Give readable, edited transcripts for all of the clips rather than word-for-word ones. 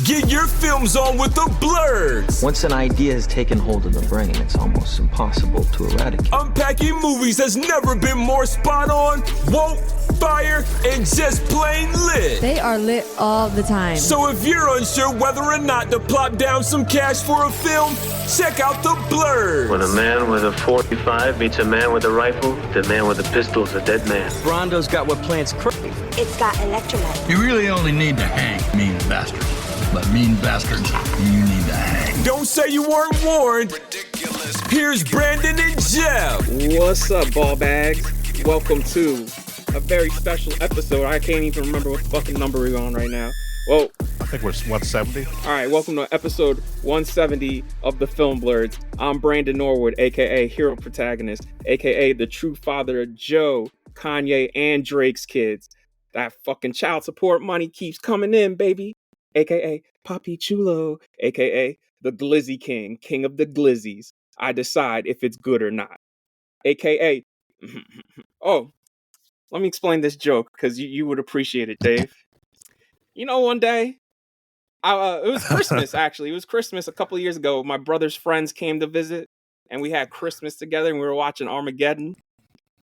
Get your films on with the Blurs. Once an idea has taken hold of the brain, it's almost impossible to eradicate. Unpacking movies has never been more spot on, woke, fire, and just plain lit. They are lit all the time. So if you're unsure whether or not to plop down some cash for a film, check out the Blurs. When a man with a 45 meets a man with a rifle, the man with a pistol is a dead man. Brondo's got what plants crave. It's got electrolyte. You really only need to hang mean bastards. But mean bastards, you need to hang. Don't say you weren't warned. Ridiculous. Here's Brandon and Jeff. What's up, ball bags? Welcome to a very special episode. I can't even remember what fucking number we're on right now. Well, I think we're 170. All right, welcome to episode 170 of the Film Blurs. I'm Brandon Norwood, aka Hero Protagonist, aka the true father of Joe, Kanye, and Drake's kids. That fucking child support money keeps coming in, baby. AKA Papi Chulo, AKA the Glizzy King, King of the Glizzies. I decide if it's good or not. AKA, oh, let me explain this joke because you would appreciate it, Dave. You know, one day, it was Christmas, actually. It was Christmas a couple of years ago. My brother's friends came to visit, and we had Christmas together, and we were watching Armageddon,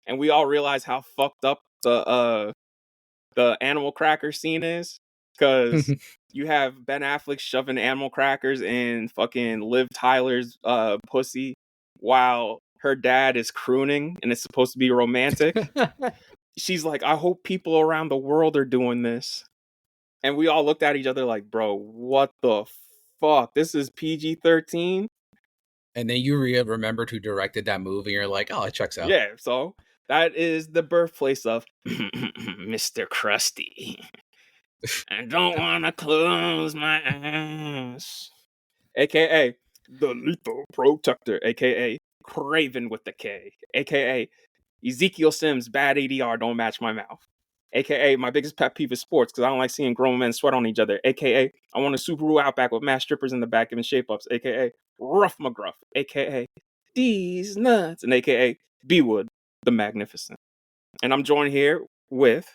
and we all realized how fucked up the animal cracker scene is, because you have Ben Affleck shoving animal crackers in fucking Liv Tyler's pussy while her dad is crooning, and it's supposed to be romantic. She's like, I hope people around the world are doing this. And we all looked at each other like, bro, what the fuck? This is PG-13? And then you remembered who directed that movie, and you're like, oh, it checks out. Yeah, so that is the birthplace of Mr. Krusty. I don't want to close my eyes. AKA the Lethal Protector, AKA Craven with the K, AKA Ezekiel Sims, bad ADR, don't match my mouth. AKA my biggest pet peeve is sports because I don't like seeing grown men sweat on each other. AKA I want a Subaru Outback with mass strippers in the back giving shape-ups. AKA Rough McGruff. AKA These Nuts. And AKA B-Wood, the Magnificent. And I'm joined here with...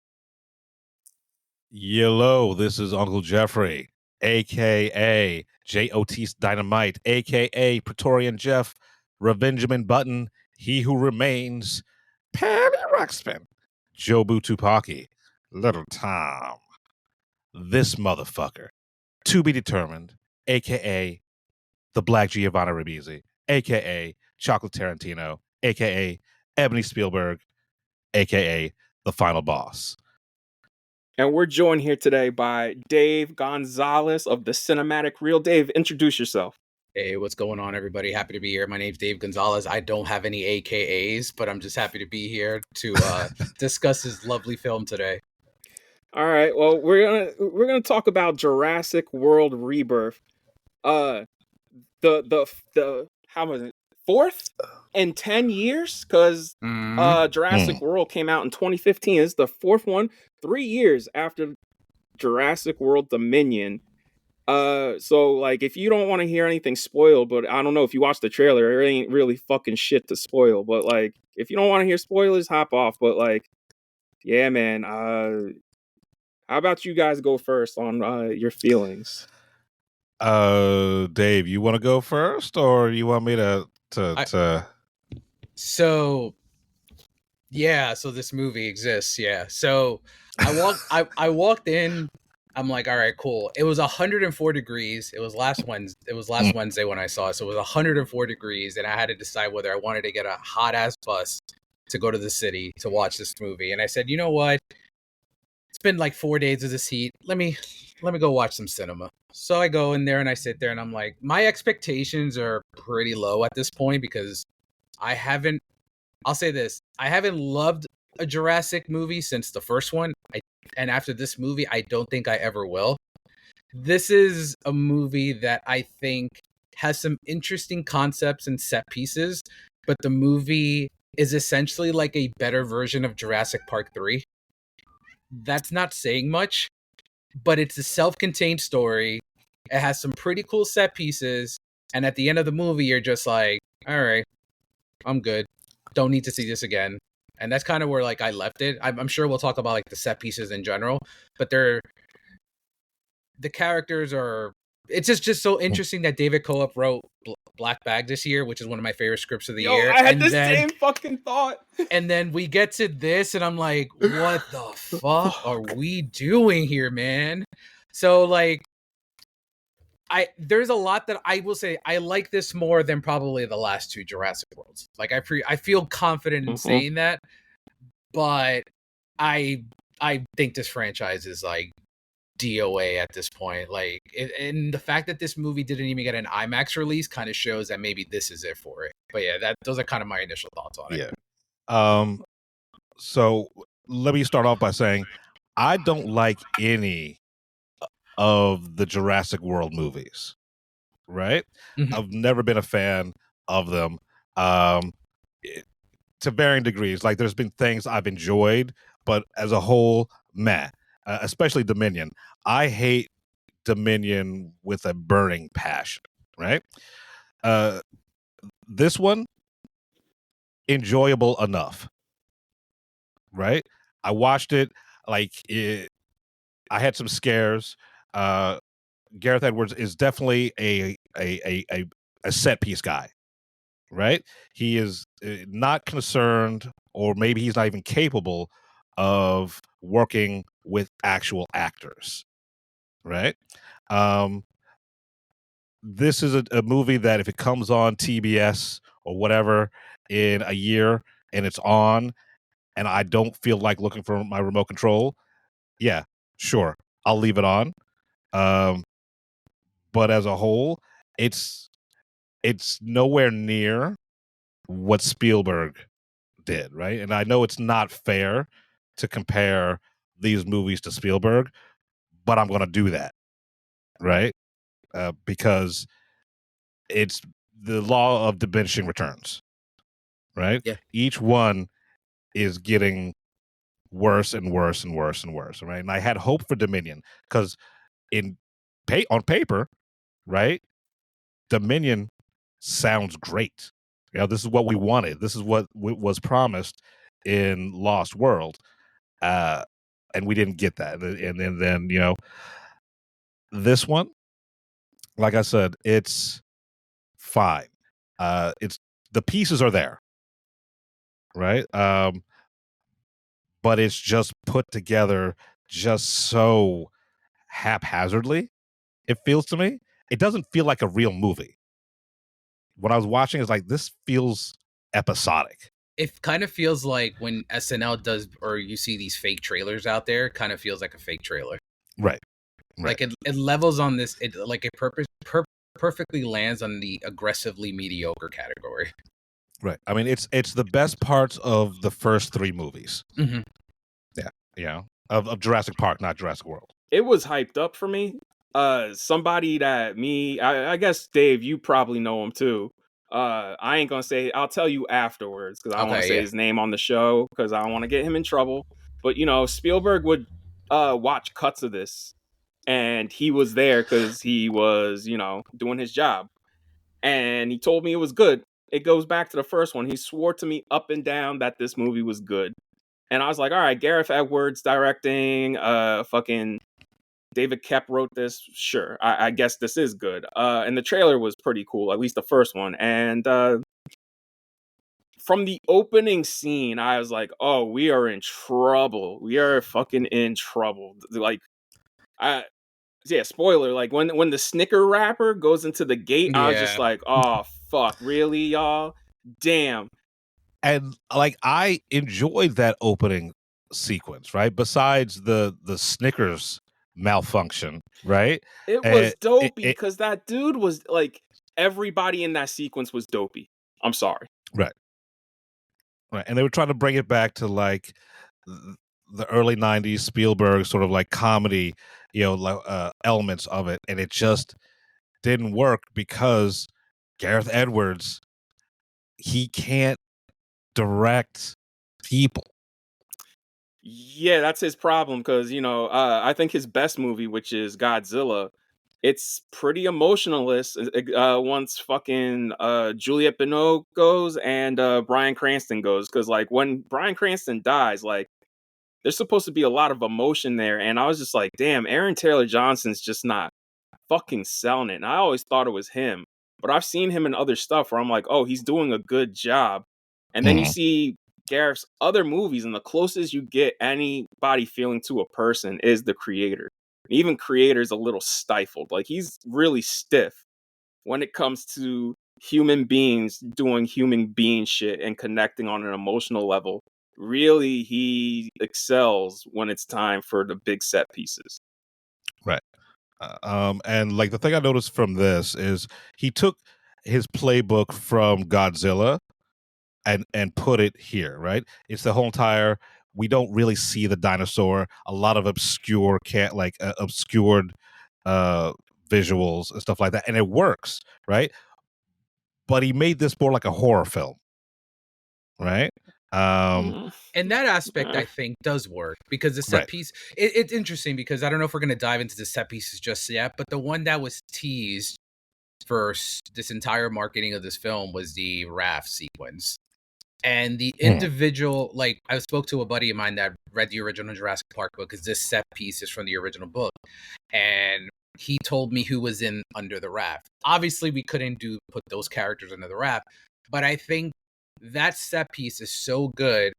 Yellow, this is Uncle Jeffrey, a.k.a. J.O.T. Dynamite, a.k.a. Praetorian Jeff, Revengeman Button, He Who Remains, Perry Ruxpin, Jobu Tupaki, Little Tom, this motherfucker, to be determined, a.k.a. the Black Giovanna Ribisi, a.k.a. Chocolate Tarantino, a.k.a. Ebony Spielberg, a.k.a. the Final Boss. And we're joined here today by Dave Gonzalez of the Cinematic Reel. Dave, introduce yourself. Hey, what's going on, everybody? Happy to be here. My name's Dave Gonzalez. I don't have any AKAs, but I'm just happy to be here to discuss this lovely film today. All right. Well, we're gonna talk about Jurassic World Rebirth. The how was it? 4th in 10 years? Because Jurassic World came out in 2015. It's the 4th one, 3 years after Jurassic World Dominion. So like, if you don't want to hear anything spoiled, but I don't know if you watched the trailer, it ain't really fucking shit to spoil. But like, if you don't want to hear spoilers, hop off. But like, yeah, man. How about you guys go first on your feelings? Dave, you want to go first, or you want me to? So this movie exists. Yeah. So I walked in. I'm like, all right, cool. It was 104 degrees. It was last Wednesday when I saw it. So it was 104 degrees, and I had to decide whether I wanted to get a hot ass bus to go to the city to watch this movie. And I said, you know what? It's been like 4 days of this heat. Let me go watch some cinema. So I go in there and I sit there and I'm like, my expectations are pretty low at this point because I'll say this, I haven't loved a Jurassic movie since the first one. And after this movie, I don't think I ever will. This is a movie that I think has some interesting concepts and set pieces, but the movie is essentially like a better version of Jurassic Park 3. That's not saying much, but it's a self-contained story. It has some pretty cool set pieces, and at the end of the movie, you're just like, all right, I'm good. Don't need to see this again. And that's kind of where like I left it. I'm sure we'll talk about like the set pieces in general, but the characters are. It's just so interesting that David Coop wrote Black Bag this year, which is one of my favorite scripts of the year. I had the same fucking thought. And then we get to this, and I'm like, what the fuck are we doing here, man? So like, there's a lot that I will say I like this more than probably the last two Jurassic Worlds. Like I feel confident in saying that, but I think this franchise is like DOA at this point. Like, and the fact that this movie didn't even get an IMAX release kind of shows that maybe this is it for it. But yeah, those are kind of my initial thoughts on it. Yeah. So let me start off by saying I don't like any of the Jurassic World movies. Right? Mhm. I've never been a fan of them. To varying degrees. Like there's been things I've enjoyed, but as a whole, meh. Especially Dominion. I hate Dominion with a burning passion. Right? This one, enjoyable enough. Right? I watched it. Like I had some scares. Gareth Edwards is definitely a set piece guy, right? He is not concerned, or maybe he's not even capable of working with actual actors, right? This is a movie that if it comes on TBS or whatever in a year and it's on, and I don't feel like looking for my remote control, yeah, sure, I'll leave it on. But as a whole, it's nowhere near what Spielberg did, right? And I know it's not fair to compare these movies to Spielberg, but I'm going to do that, right? Because it's the law of diminishing returns, right? Yeah. Each one is getting worse and worse and worse and worse, right? And I had hope for Dominion because on paper, right? Dominion sounds great. You know, this is what we wanted. This is what was promised in Lost World, and we didn't get that. And then you know, this one, like I said, it's fine. It's the pieces are there, right? But it's just put together just so haphazardly. It feels to me. It doesn't feel like a real movie. When I was watching, it's like this feels episodic. It kind of feels like when SNL does, or you see these fake trailers out there, it kind of feels like a fake trailer. Right. Like it levels on this. It like it perfectly lands on the aggressively mediocre category. Right. I mean, it's the best parts of the first three movies. Mm-hmm. Yeah. You know, of Jurassic Park, not Jurassic World. It was hyped up for me. Somebody that I guess Dave, you probably know him too. I ain't gonna say. I'll tell you afterwards because I don't want to say his name on the show because I don't want to get him in trouble. But you know, Spielberg would watch cuts of this, and he was there because he was, you know, doing his job, and he told me it was good. It goes back to the first one. He swore to me up and down that this movie was good, and I was like, all right, Gareth Edwards directing, fucking David Koepp wrote this. Sure, I guess this is good. And the trailer was pretty cool, at least the first one. And from the opening scene, I was like, "Oh, we are in trouble. We are fucking in trouble." Like, yeah, spoiler. Like when the Snicker wrapper goes into the gate, I was just like, "Oh fuck, really, y'all? Damn." And like I enjoyed that opening sequence, right? Besides the Snickers malfunction, right? It was dopey because that dude was like, everybody in that sequence was dopey. I'm sorry. Right. And they were trying to bring it back to like the early 90s Spielberg sort of like comedy, you know, elements of it. And it just didn't work because Gareth Edwards, he can't direct people. Yeah, that's his problem because, you know, I think his best movie, which is Godzilla, it's pretty emotionalist once fucking Juliette Binoche goes and Bryan Cranston goes. Because, like, when Bryan Cranston dies, like, there's supposed to be a lot of emotion there. And I was just like, damn, Aaron Taylor Johnson's just not fucking selling it. And I always thought it was him. But I've seen him in other stuff where I'm like, oh, he's doing a good job. And then you see Gareth's other movies, and the closest you get anybody feeling to a person is the creator. Even creator's a little stifled. Like, he's really stiff when it comes to human beings doing human being shit and connecting on an emotional level. Really, he excels when it's time for the big set pieces. Right. And like the thing I noticed from this is he took his playbook from Godzilla and put it here, right? It's the whole entire, we don't really see the dinosaur, a lot of obscured visuals and stuff like that, and it works, right? But he made this more like a horror film, right? And that aspect, I think, does work because the set piece, it's interesting because I don't know if we're going to dive into the set pieces just yet, but the one that was teased for this entire marketing of this film was the raft sequence. And the individual, like, I spoke to a buddy of mine that read the original Jurassic Park book, because this set piece is from the original book. And he told me who was in under the raft. Obviously, we couldn't put those characters under the raft, but I think that set piece is so good.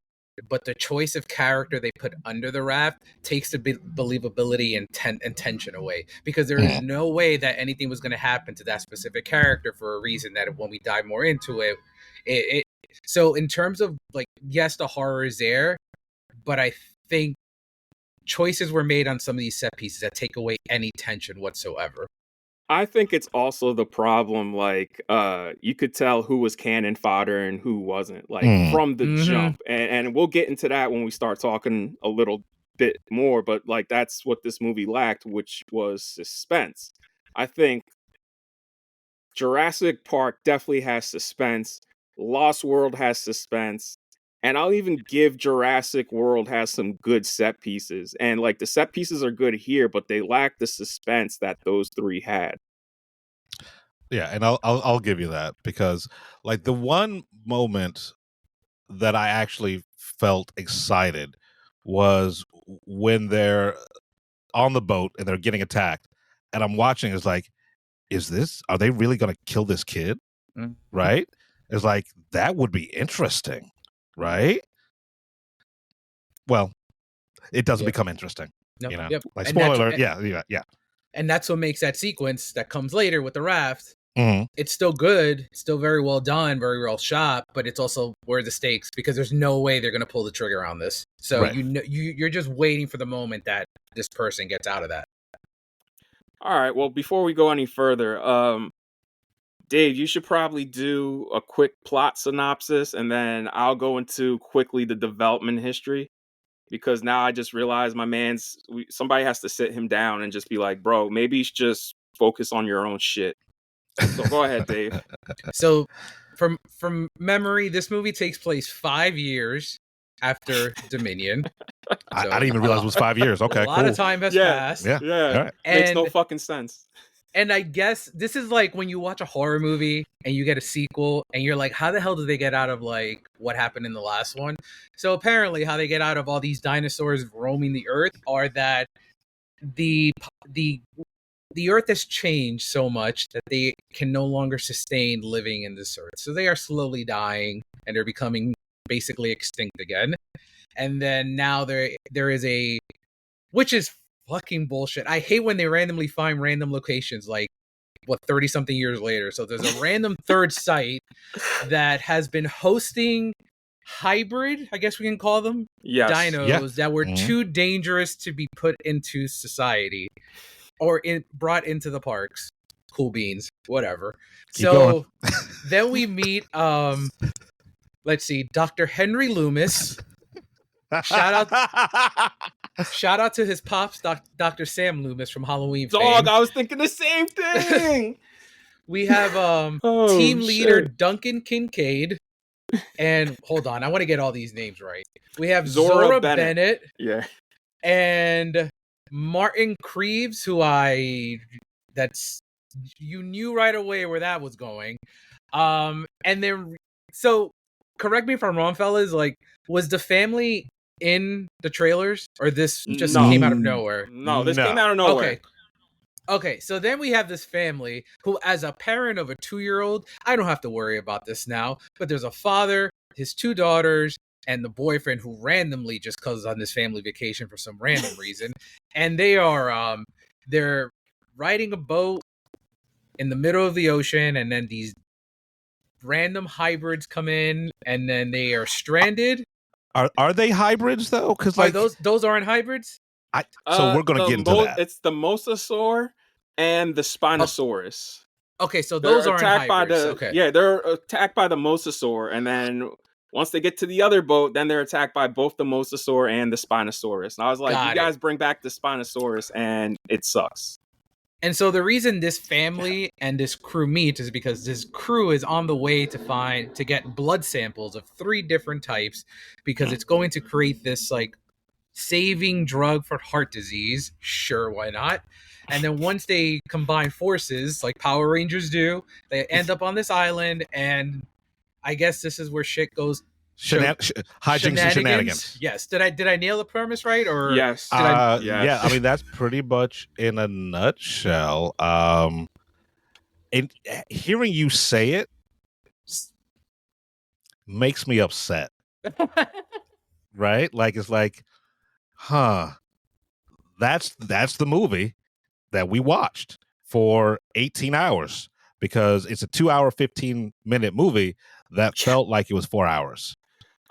But the choice of character they put under the raft takes the believability and tension away, because there is no way that anything was going to happen to that specific character for a reason that when we dive more into it. So in terms of, like, yes, the horror is there, but I think choices were made on some of these set pieces that take away any tension whatsoever. I think it's also the problem, like, you could tell who was cannon fodder and who wasn't, like, from the jump. And we'll get into that when we start talking a little bit more, but, like, that's what this movie lacked, which was suspense. I think Jurassic Park definitely has suspense. Lost World has suspense. And I'll even give Jurassic World has some good set pieces. And, like, the set pieces are good here, but they lack the suspense that those three had. Yeah, and I'll give you that, because, like, the one moment that I actually felt excited was when they're on the boat and they're getting attacked, and I'm watching, it's like, are they really going to kill this kid? Right? It's like, that would be interesting, right? Well, it doesn't become interesting. No, you know? Yep. Like, spoiler alert, yeah. And that's what makes that sequence that comes later with the raft. It's still good, still very well done, very well shot, but it's also, where are the stakes? Because there's no way they're going to pull the trigger on this. So you're just waiting for the moment that this person gets out of that. All right. Well, before we go any further, Dave, you should probably do a quick plot synopsis, and then I'll go into quickly the development history, because now I just realized somebody has to sit him down and just be like, bro, maybe you should just focus on your own shit. So go ahead, Dave. So from memory, this movie takes place 5 years after Dominion. I didn't even realize it was 5 years. Okay, a lot of time has passed. Yeah. Right. Makes no fucking sense. And I guess this is like when you watch a horror movie and you get a sequel and you're like, how the hell did they get out of, like, what happened in the last one? So apparently how they get out of all these dinosaurs roaming the earth are that the earth has changed so much that they can no longer sustain living in this earth. So they are slowly dying and they're becoming basically extinct again. And then now there is which is fucking bullshit. I hate when they randomly find random locations, like, 30 something years later. So there's a random third site that has been hosting hybrid, I guess we can call them, dinos that were too dangerous to be put into society or brought into the parks. Cool beans, whatever. So then we meet, let's see, Dr. Henry Loomis. Shout out to his pops, Dr. Sam Loomis from Halloween fame. I was thinking the same thing. We have team leader Duncan Kincaid. And hold on, I want to get all these names right. We have Zora Bennett. Yeah. And Martin Creeves, you knew right away where that was going. And then, so correct me if I'm wrong, fellas, like, was the family in the trailers, or this just No. came out of nowhere? No, this No. came out of nowhere. Okay, so then we have this family who, as a parent of a 2-year-old, I don't have to worry about this now, but there's a father, his 2 daughters, and the boyfriend who randomly just goes on this family vacation for some random reason. And they're riding a boat in the middle of the ocean, and then these random hybrids come in, and then they are stranded. Are they hybrids though? Because like those aren't hybrids. So we're gonna get into that. It's the mosasaur and the spinosaurus. Okay, so They're those aren't attacked by hybrids. the Okay. yeah, they're attacked by the mosasaur, and then once they get to the other boat, then they're attacked by both the mosasaur and the spinosaurus. And I was like, Got you guys bring back the spinosaurus, and it sucks. And so the reason this family and this crew meet is because this crew is on the way to get blood samples of 3 different types, because it's going to create this like saving drug for heart disease. Sure, why not? And then once they combine forces, like Power Rangers do, they end up on this island, and I guess this is where shit goes. Hijinks and shenanigans. Yes. Did I nail the premise right? Or yes. Yes. Yeah. I mean, that's pretty much in a nutshell. And hearing you say it makes me upset. Right? Like it's like, that's the movie that we watched for 18 hours, because it's a 2-hour 15-minute movie that felt like it was 4 hours.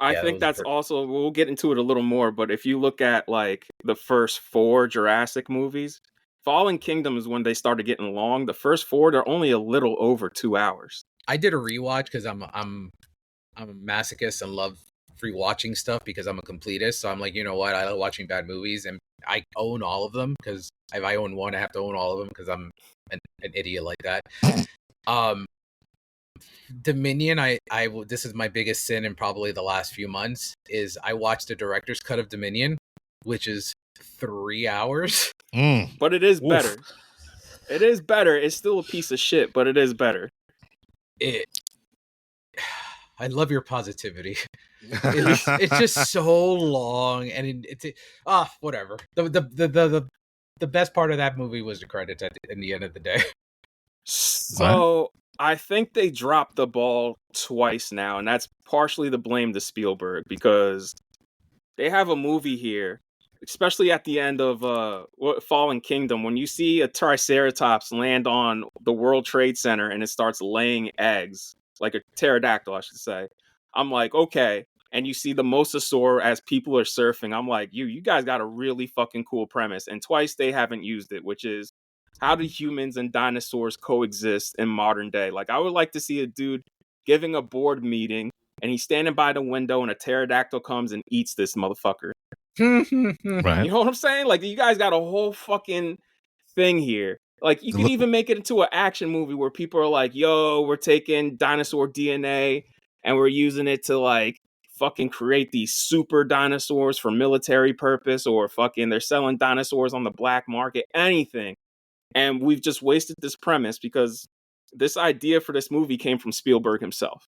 I think that's also, we'll get into it a little more, but if you look at like the first 4 Jurassic movies, Fallen Kingdom is when they started getting long. The first 4, they're only a little over 2 hours. I did a rewatch because I'm a masochist and love rewatching stuff because I'm a completist. So I'm like, you know what? I love watching bad movies, and I own all of them because if I own one, I have to own all of them because I'm an idiot like that. Dominion, this is my biggest sin in probably the last few months, is I watched the director's cut of Dominion, which is 3 hours. But it is better. It is better. It's still a piece of shit, but it is better. I love your positivity. It's just so long, and whatever. The best part of that movie was the credits in the end of the day. So I think they dropped the ball twice now, and that's partially the blame to Spielberg, because they have a movie here, especially at the end of Fallen Kingdom, when you see a Triceratops land on the World Trade Center and it starts laying eggs, like a pterodactyl, I should say. I'm like, okay. And you see the mosasaur as people are surfing. I'm like, you guys got a really fucking cool premise. And twice they haven't used it, which is, how do humans and dinosaurs coexist in modern day? Like, I would like to see a dude giving a board meeting and he's standing by the window and a pterodactyl comes and eats this motherfucker. Right. You know what I'm saying? Like, you guys got a whole fucking thing here. Like, you can even make it into an action movie where people are like, yo, we're taking dinosaur DNA and we're using it to, like, fucking create these super dinosaurs for military purpose, or fucking they're selling dinosaurs on the black market, anything. And we've just wasted this premise because this idea for this movie came from Spielberg himself.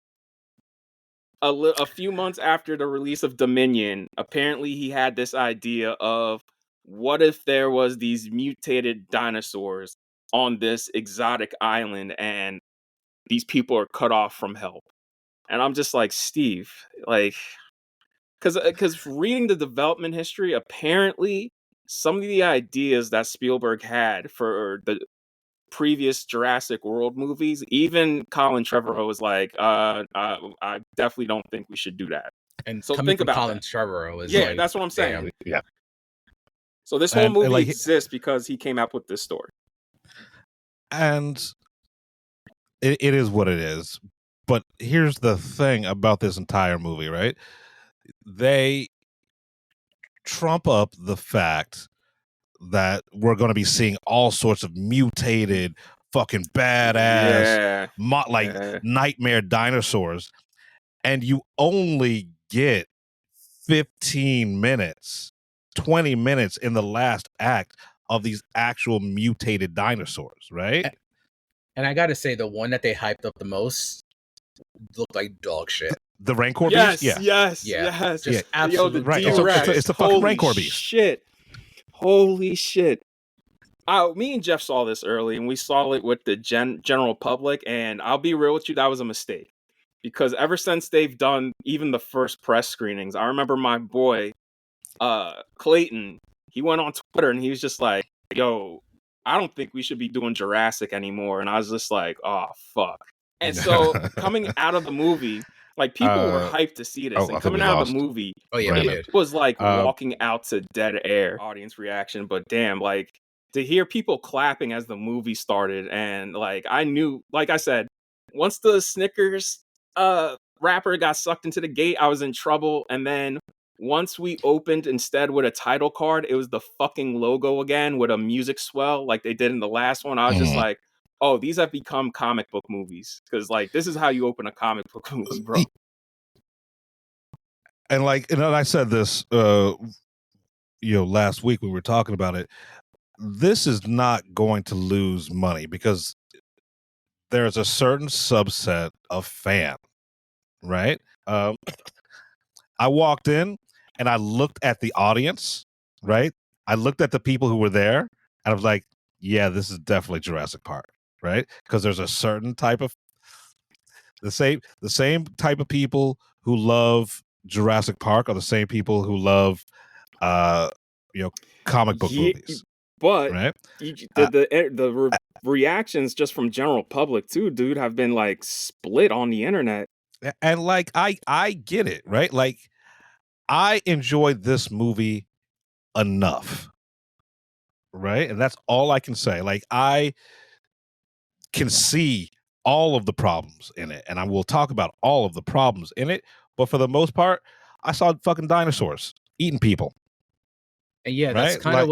A few months after the release of Dominion, apparently he had this idea of, what if there was these mutated dinosaurs on this exotic island and these people are cut off from help? And I'm just like, Steve, like, because reading the development history, apparently some of the ideas that Spielberg had for the previous Jurassic World movies, even Colin Trevorrow was like, I definitely don't think we should do that. And so coming think from about Colin that. Trevorrow is Yeah, that's what I'm saying. Yeah. So this whole movie like, exists because he came up with this story. And it is what it is. But here's the thing about this entire movie, right? They trump up the fact that we're going to be seeing all sorts of mutated, fucking badass, nightmare dinosaurs. And you only get 15 minutes, 20 minutes in the last act of these actual mutated dinosaurs, right? And I gotta say, the one that they hyped up the most looked like dog shit. The Rancor Yes, Beast? yes, Yeah. yes. Just Yo, absolutely the Right. D-Rex. It's a fucking Holy Rancor Beast. shit. Holy shit. Me and Jeff saw this early, and we saw it with the general public, and I'll be real with you, that was a mistake. Because ever since they've done even the first press screenings, I remember my boy, Clayton, he went on Twitter, and he was just like, yo, I don't think we should be doing Jurassic anymore. And I was just like, oh, fuck. And so coming out of the movie, like people were hyped to see this. I And think coming we out lost of the movie, Oh yeah, Brandon. we it did. was like walking out to dead air. Audience reaction, but damn, like to hear people clapping as the movie started, and like I knew, like I said, once the Snickers wrapper got sucked into the gate, I was in trouble. And then once we opened instead with a title card, it was the fucking logo again with a music swell like they did in the last one. I was just like, oh, these have become comic book movies, because like this is how you open a comic book movie, bro. And like, and I said this, last week when we were talking about it. This is not going to lose money because there's a certain subset of fan, right? I walked in and I looked at the audience, right? I looked at the people who were there, and I was like, yeah, this is definitely Jurassic Park, right? Because there's a certain type of the same type of people who love Jurassic Park are the same people who love comic book movies. But right? The reactions just from general public too, dude, have been like split on the internet. And like I get it, right? Like I enjoyed this movie enough, right? And that's all I can say. Like I can see all of the problems in it, and I will talk about all of the problems in it. But for the most part, I saw fucking dinosaurs eating people. And yeah, that's right? kind of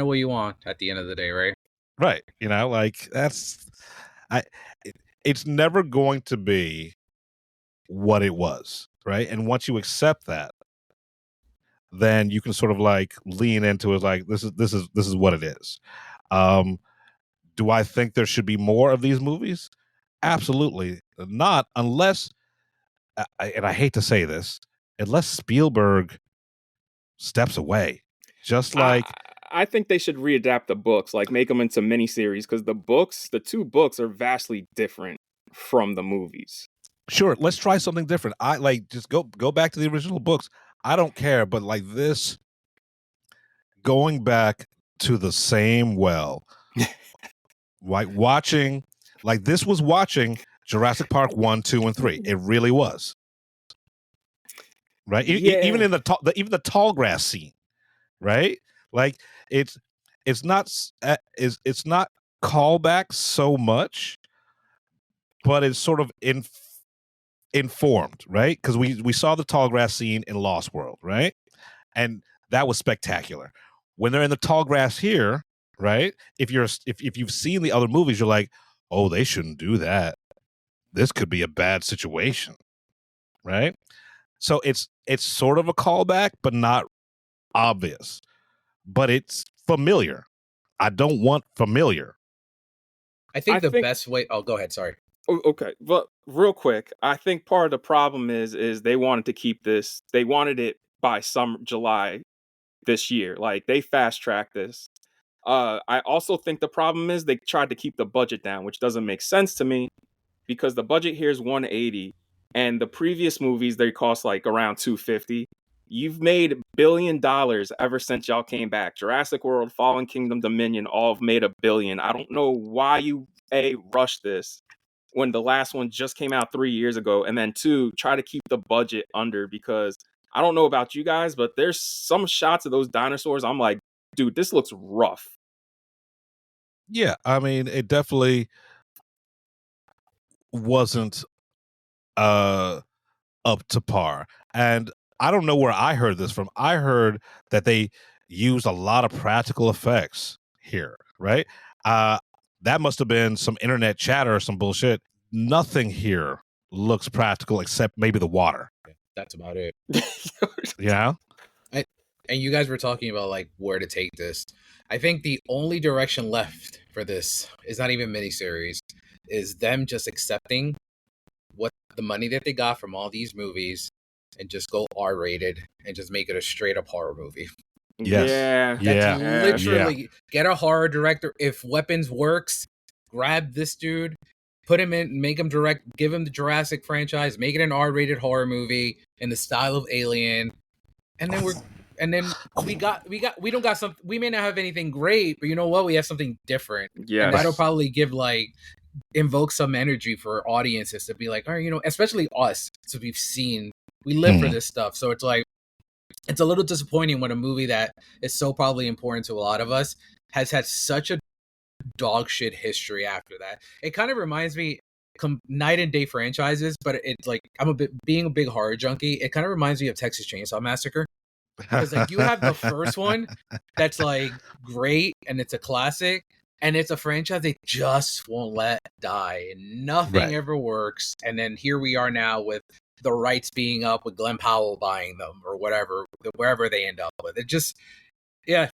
what you want at the end of the day, right? Right. Like it's never going to be what it was, right? And once you accept that, then you can sort of like lean into it like this is what it is. Do I think there should be more of these movies? Absolutely not, unless and I hate to say this, unless Spielberg steps away. Just like I think they should readapt the books, like make them into miniseries, because the two books are vastly different from the movies. Sure, let's try something different. I like just go back to the original books. I don't care, but like this going back to the same well. Like watching like this was watching Jurassic Park 1, 2, and 3. It really was. Right? Even in the tall grass scene, right? Like it's not callback so much, but it's sort of informed, right? Because we saw the tall grass scene in Lost World, right? And that was spectacular. When they're in the tall grass here, right? If you've seen the other movies, you're like, oh, they shouldn't do that. This could be a bad situation, right? So it's sort of a callback, but not obvious. But it's familiar. I don't want familiar. I think the best way. Oh, go ahead. Sorry. Okay, but real quick, I think part of the problem is they wanted to keep this. They wanted it by July this year. Like they fast tracked this. I also think the problem is they tried to keep the budget down, which doesn't make sense to me because the budget here is 180, and the previous movies they cost like around 250. You've made $1 billion ever since y'all came back. Jurassic World, Fallen Kingdom, Dominion, all have made $1 billion. I don't know why you rushed this when the last one just came out 3 years ago, and then 2, try to keep the budget under, because I don't know about you guys, but there's some shots of those dinosaurs. I'm like, dude, this looks rough. Yeah, I mean, it definitely wasn't up to par. And I don't know where I heard this from. I heard that they used a lot of practical effects here, right? That must have been some internet chatter or some bullshit. Nothing here looks practical except maybe the water. That's about it. Yeah. And you guys were talking about like where to take this. I think the only direction left for this is not even miniseries, is them just accepting what the money that they got from all these movies and just go R-rated and just make it a straight up horror movie. Yes. Yeah. Yeah. That's literally get a horror director. If Weapons works, grab this dude, put him in, make him direct, give him the Jurassic franchise, make it an R-rated horror movie in the style of Alien, and then we don't got some. We may not have anything great, but you know what? We have something different. Yeah. And that'll probably invoke some energy for audiences to be like, all right, especially us, so we live for this stuff. So it's like, it's a little disappointing when a movie that is so probably important to a lot of us has had such a dog shit history after that. It kind of reminds me night and day franchises, but it's like being a big horror junkie. It kind of reminds me of Texas Chainsaw Massacre, because like you have the first one that's like great and it's a classic, and it's a franchise they just won't let die, and nothing ever works. And then here we are now with the rights being up, with Glenn Powell buying them or whatever, wherever they end up with it. Just let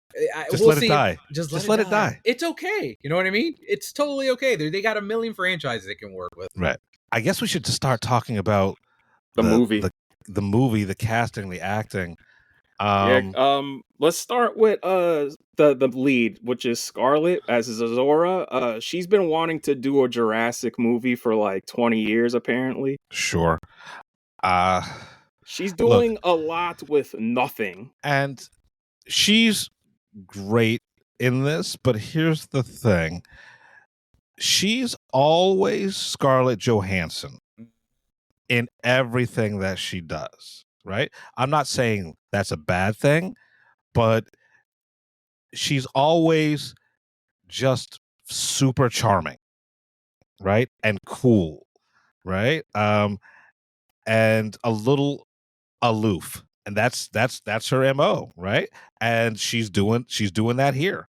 it die. Just let it die. It's okay. You know what I mean? It's totally okay. They got a million franchises they can work with. Right. I guess we should just start talking about the movie, the casting, the acting. Let's start with the lead, which is Scarlett as Zazora. She's been wanting to do a Jurassic movie for like 20 years, apparently. Sure. She's doing a lot with nothing. And she's great in this, but here's the thing. She's always Scarlett Johansson in everything that she does, right? I'm not saying that's a bad thing, but she's always just super charming, right? And cool, right? And a little aloof, and that's her MO, right? And she's doing that here.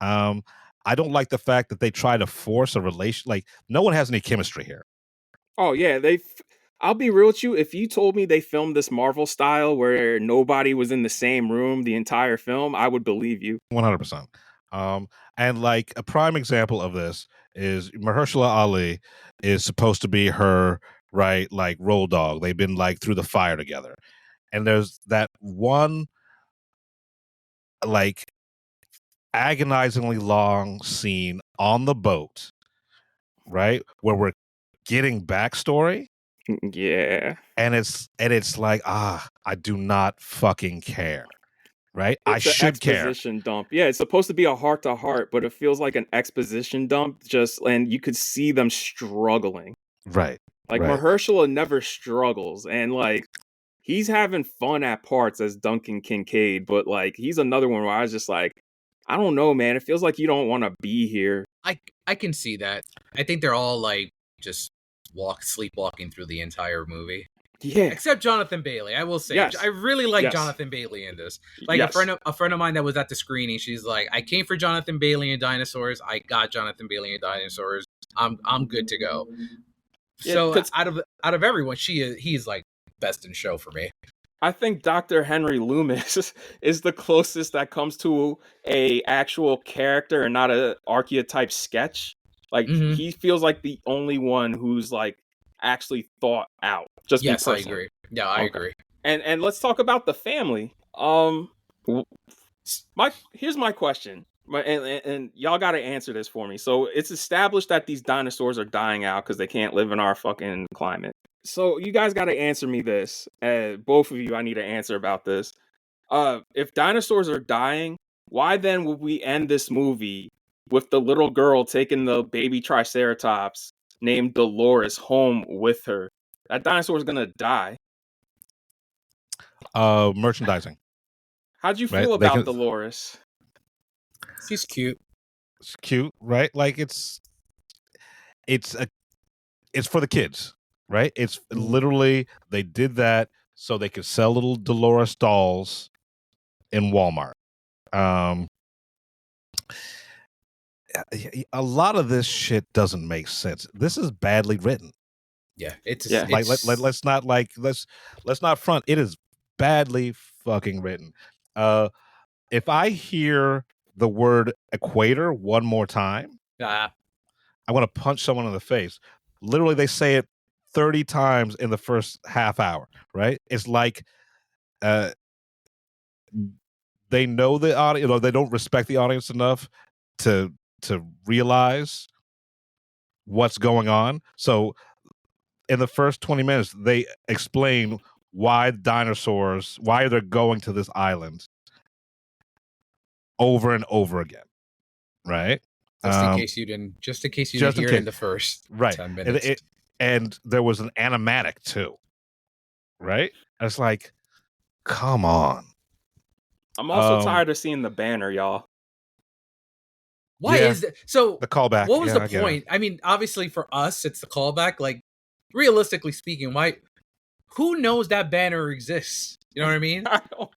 I don't like the fact that they try to force a relation. Like, no one has any chemistry here. Oh yeah, I'll be real with you. If you told me they filmed this Marvel style where nobody was in the same room the entire film, I would believe you. 100%. And like a prime example of this is Mahershala Ali is supposed to be her, right, like road dog. They've been like through the fire together. And there's that one like agonizingly long scene on the boat, right, where we're getting backstory. Yeah. And it's like, I do not fucking care. Right? It's I should care. Exposition dump. Yeah, it's supposed to be a heart to heart, but it feels like an exposition dump. And you could see them struggling. Right. Like right. Mahershala never struggles, and like he's having fun at parts as Duncan Kincaid, but like he's another one where I was just like, I don't know, man. It feels like you don't want to be here. I can see that. I think they're all like just sleepwalking through the entire movie. Yeah, except Jonathan Bailey. I will say, yes. I really like Jonathan Bailey in this. Like a friend of mine that was at the screening, she's like, I came for Jonathan Bailey and Dinosaurs. I got Jonathan Bailey and Dinosaurs. I'm good to go. Yeah, so out of everyone, he's like best in show for me. I think Dr. Henry Loomis is the closest that comes to a actual character and not an archetype sketch. Like he feels like the only one who's like actually thought out. Just yes, I agree. Yeah, I agree. And let's talk about the family. Here's my question, and y'all got to answer this for me. So it's established that these dinosaurs are dying out because they can't live in our fucking climate. So you guys got to answer me this. Both of you, I need an answer about this. If dinosaurs are dying, why then would we end this movie with the little girl taking the baby Triceratops named Dolores home with her? That dinosaur is gonna die. Merchandising. How'd you feel about Dolores? She's cute. It's cute, right? Like it's for the kids, right? It's literally they did that so they could sell little Dolores dolls in Walmart. A lot of this shit doesn't make sense. This is badly written. Yeah, it's like let's not front. It is badly fucking written. If I hear the word equator one more time, I want to punch someone in the face. Literally, they say it 30 times in the first half hour, right? It's like they know the audience, they don't respect the audience enough to realize what's going on. So in the first 20 minutes, they explain why they're going to this island over and over again, right? Just in case you didn't hear it in the first 10 minutes. And there was an animatic too, right? It's like, come on. I'm also tired of seeing the banner, y'all. Why is that? So the callback? What was the point? I mean, obviously for us, it's the callback. Like, realistically speaking, who knows that banner exists? You know what I mean?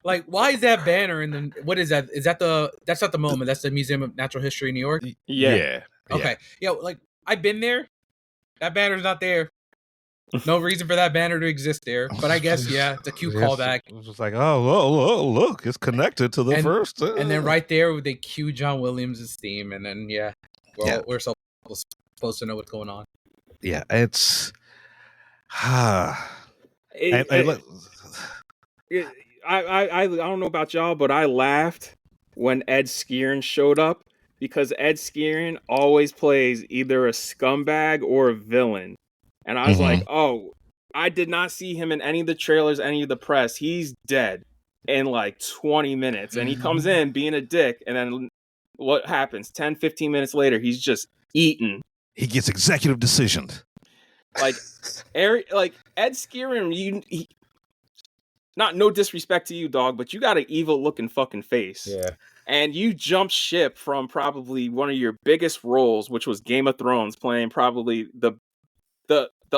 Like, why is that banner? And then what is that? That's not the moment. That's the Museum of Natural History in New York. Yeah. Okay. Yeah. Like, I've been there. That banner's not there. No reason for that banner to exist there. But I guess, it's a cute callback. It was just like, oh, look, it's connected to the first. And then right there, they cue John Williams' theme. And then, we're supposed to know what's going on. Yeah, it's... I don't know about y'all, but I laughed when Ed Skrein showed up because Ed Skrein always plays either a scumbag or a villain. And I was like, oh, I did not see him in any of the trailers, any of the press. He's dead in like 20 minutes. And he comes in being a dick. And then what happens? 10, 15 minutes later, he's just eaten. He gets executive decisioned. Like, Ed Skrein, no disrespect to you, dog, but you got an evil looking fucking face. Yeah. And you jumped ship from probably one of your biggest roles, which was Game of Thrones, playing probably the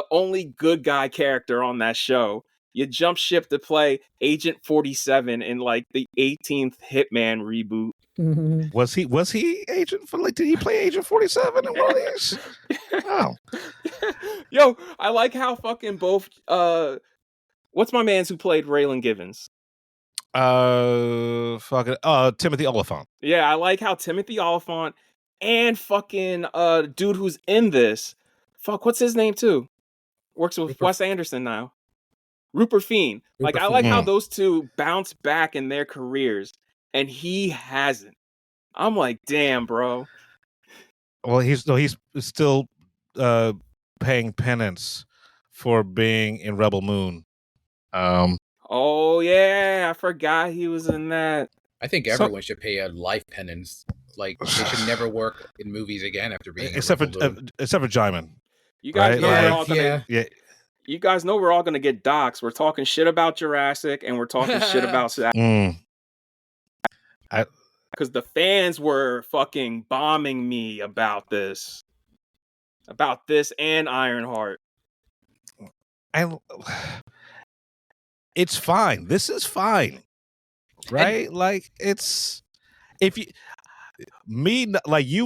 only good guy character on that show. You jumped ship to play Agent 47 in like the 18th Hitman reboot. Was he Agent for did he play Agent 47 in one of these? Oh. Yo, I like how fucking both what's my man's who played Raylan Givens? Timothy Oliphant. Yeah, I like how Timothy Oliphant and fucking dude who's in this, what's his name too? Works with Wes Anderson now. Rupert Fiend. I like how those two bounce back in their careers and he hasn't. I'm like, damn, bro. Well, he's still paying penance for being in Rebel Moon. Oh yeah, I forgot he was in that. I think everyone should pay a life penance. Like, they should never work in movies again after being except for Jaimin. You guys know we're all gonna You guys know we're all gonna get doxxed. We're talking shit about Jurassic and we're talking shit about because the fans were fucking bombing me about this and Ironheart. It's fine. This is fine, right? Like, it's you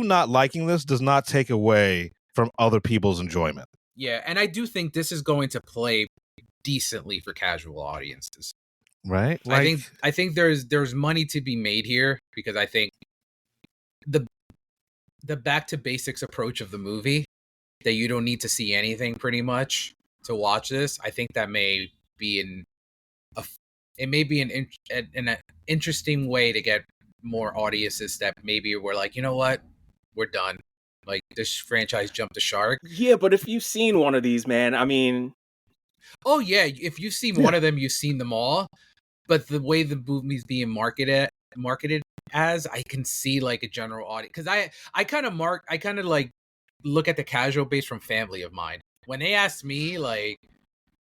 not liking this does not take away from other people's enjoyment. Yeah, and I do think this is going to play decently for casual audiences. Right? I think there's money to be made here because I think the back to basics approach of the movie, that you don't need to see anything pretty much to watch this. I think that may be an interesting way to get more audiences that maybe were like, you know what, we're done. Like, this franchise jumped the shark. Yeah, but if you've seen one of these, man, I mean, oh yeah, if you've seen one of them, you've seen them all. But the way the movie's being marketed as, I can see like a general audience, because I kind of like look at the casual base from family of mine. When they ask me like,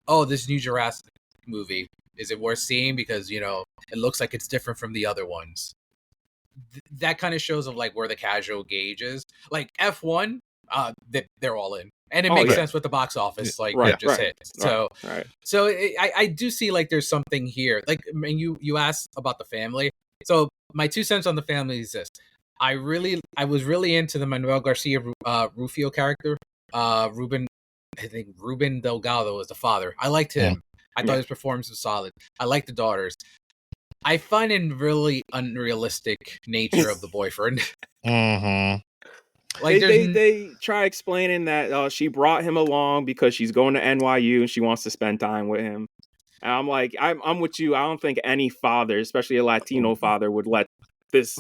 oh, this new Jurassic movie, is it worth seeing because, it looks like it's different from the other ones? That kind of shows of like where the casual gauge is. Like F1, they're all in, and it makes sense with the box office hit. So I do see like there's something here. Like, and you asked about the family. So my 2 cents on the family is this: I was really into the Manuel Garcia Rufio character. Ruben Delgado was the father. I liked him. I thought his performance was solid. I liked the daughters. I find in really unrealistic nature of the boyfriend. Mm-hmm. Like they try explaining that she brought him along because she's going to NYU and she wants to spend time with him. And I'm like, I'm with you. I don't think any father, especially a Latino father, would let this.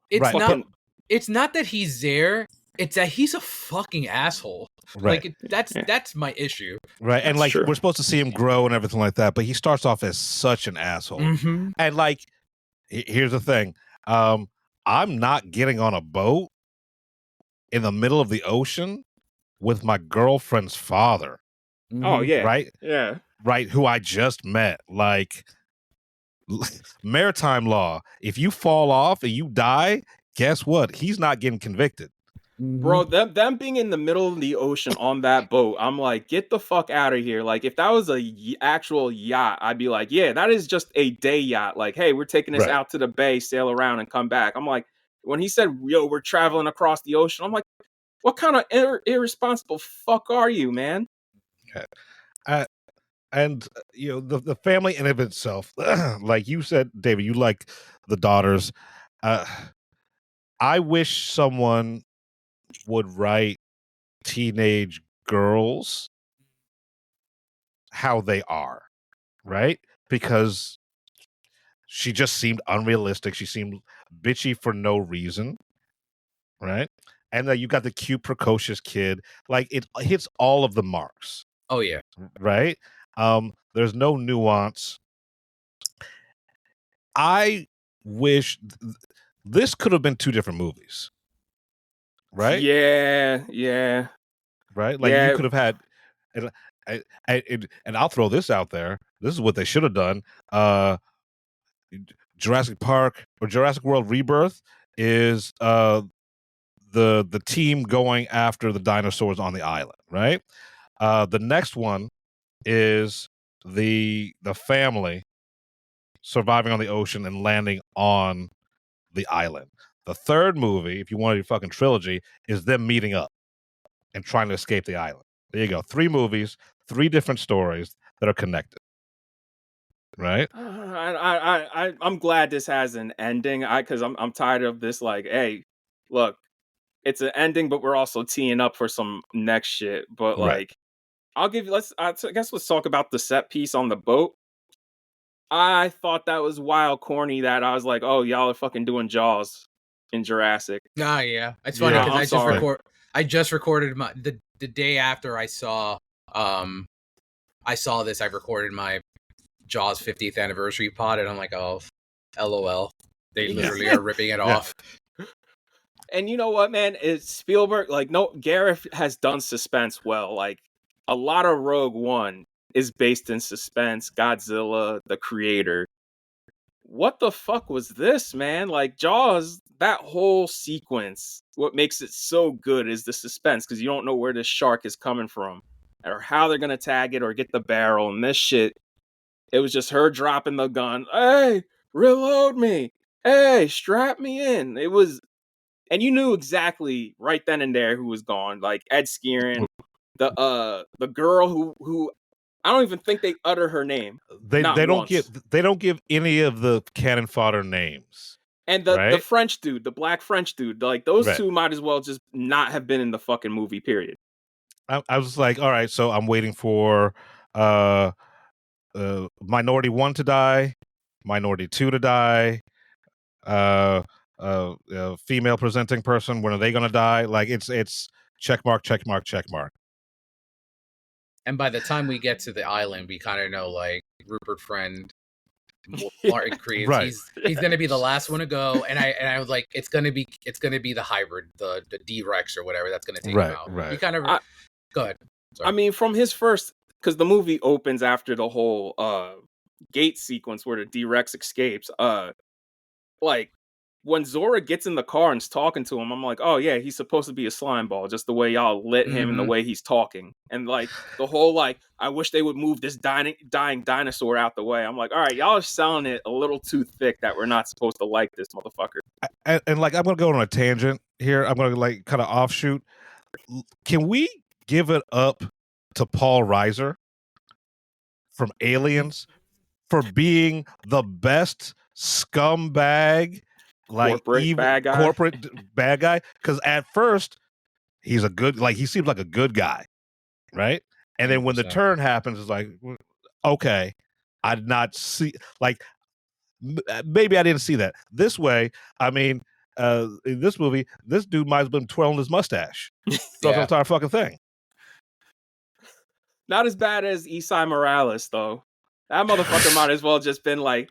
It's Right. it's not that he's there. It's that he's a fucking asshole. Right. Like that's my issue. Right. And That's like true. we're supposed to see him grow and everything like that, but he starts off as such an asshole. Mm-hmm. And like, here's the thing. I'm not getting on a boat in the middle of the ocean with my girlfriend's father. Oh yeah. Right? Yeah. Right, who I just met. Like, maritime law. If you fall off and you die, guess what? He's not getting convicted. Bro, them being in the middle of the ocean on that boat, I'm like, get the fuck out of here. Like, if that was a actual yacht, I'd be like, yeah, that is just a day yacht. Like, hey, we're taking this Right. out to the bay, sail around, and come back. I'm like, when he said, yo, we're traveling across the ocean, I'm like, what kind of irresponsible fuck are you, man? Okay. And you know, the family in of itself, like you said, David, you like the daughters. I wish someone would write teenage girls how they are, right? Because she just seemed unrealistic. She seemed bitchy for no reason, right? And then you got the cute, precocious kid. Like, it hits all of the marks. Oh yeah. Right? There's no nuance. I wish this could have been two different movies. Right? Yeah. Right? Like, you could have had, and I'll throw this out there. This is what they should have done. Jurassic Park or Jurassic World Rebirth is the team going after the dinosaurs on the island, right? The next one is the family surviving on the ocean and landing on the island. The third movie, if you wanted your fucking trilogy, is them meeting up and trying to escape the island. There you go. 3 movies, 3 different stories that are connected. Right? I'm glad this has an ending. Because I'm tired of this. Like, hey, look, it's an ending, but we're also teeing up for some next shit. But Right. like, I'll give you. I guess let's talk about the set piece on the boat. I thought that was wild corny. That I was like, oh, y'all are fucking doing Jaws in Jurassic. Yeah. It's funny Yeah, because I'm I just recorded my the day after I saw this. I recorded my Jaws 50th anniversary pod, and I'm like, oh, LOL. They literally are ripping it off. And you know what, man? It's Spielberg. Like, no, Gareth has done suspense well. Like, a lot of Rogue One is based in suspense. Godzilla, the creator. What the fuck was this, man? Like, Jaws, that whole sequence, what makes it so good is the suspense, because you don't know where this shark is coming from or how they're going to tag it or get the barrel. And this shit, it was just her dropping the gun. Hey, reload me. Hey, strap me in. It was, and you knew exactly right then and there who was gone. Like Ed Skeirin, the girl who I don't even think they utter her name. They don't give any of the cannon fodder names. And right? the French dude, the black French dude, like those Right. two might as well just not have been in the fucking movie, period. I was like, all right, so I'm waiting for Minority 1 to die, Minority 2 to die, female presenting person, when are they gonna die? Like, it's check mark. And by the time we get to the island, we kind of know, like, Rupert Friend, Martin Creed, Right. he's gonna be the last one to go, and I was like, it's gonna be the hybrid, the D-Rex or whatever that's gonna take him out. Right. He kind of go ahead. Sorry. I mean, from his first, because the movie opens after the whole gate sequence where the D-Rex escapes. Like, when Zora gets in the car and is talking to him, I'm like, oh yeah, he's supposed to be a slime ball, just the way y'all lit him and the way he's talking. And like the whole, like, I wish they would move this dying dinosaur out the way. I'm like, all right, y'all are selling it a little too thick that we're not supposed to like this motherfucker. And like, I'm gonna go on a tangent here. I'm gonna like kind of offshoot. Can we give it up to Paul Reiser from Aliens for being the best scumbag, like Corporate bad guy. corporate bad guy? Because at first He's a good, like, he seems like a good guy, right? And then when the 100%. turn happens, it's like, okay, I did not see, like, maybe I didn't see that. This way, I mean, in this movie, this dude might have been twirling his mustache throughout the entire fucking thing. Not as bad as Esai Morales, though. That motherfucker might as well just been like,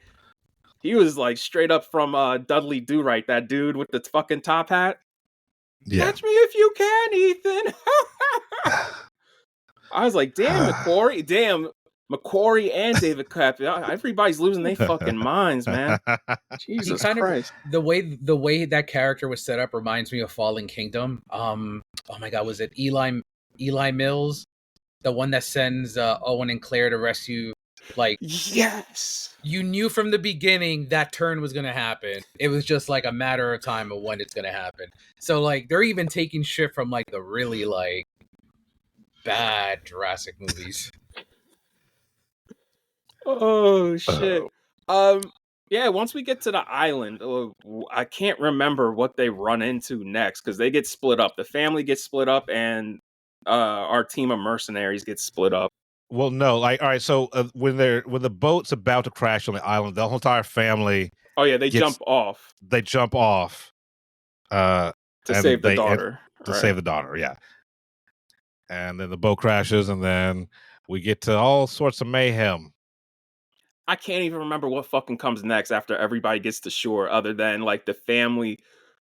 he was like straight up from Dudley Do Right, that dude with the fucking top hat. Yeah. Catch me if you can, Ethan. I was like, damn, McQuarrie and David Koepp. Everybody's losing their fucking minds, man. Jesus Christ. The way that character was set up reminds me of Fallen Kingdom. Oh my god, was it Eli Mills? The one that sends Owen and Claire to rescue, like, yes, you knew from the beginning that turn was gonna happen. It was just like a matter of time of when it's gonna happen. So like they're even taking shit from like the really like bad Jurassic movies. Oh shit. Yeah, once we get to the island, I can't remember what they run into next because they get split up. The family gets split up, and our team of mercenaries gets split up. Well, no, like, all right. So when the boat's about to crash on the island, the whole entire family. Oh yeah, they jump off. They jump off to save the daughter. Save the daughter, yeah. And then the boat crashes, and then we get to all sorts of mayhem. I can't even remember what fucking comes next after everybody gets to shore, other than like the family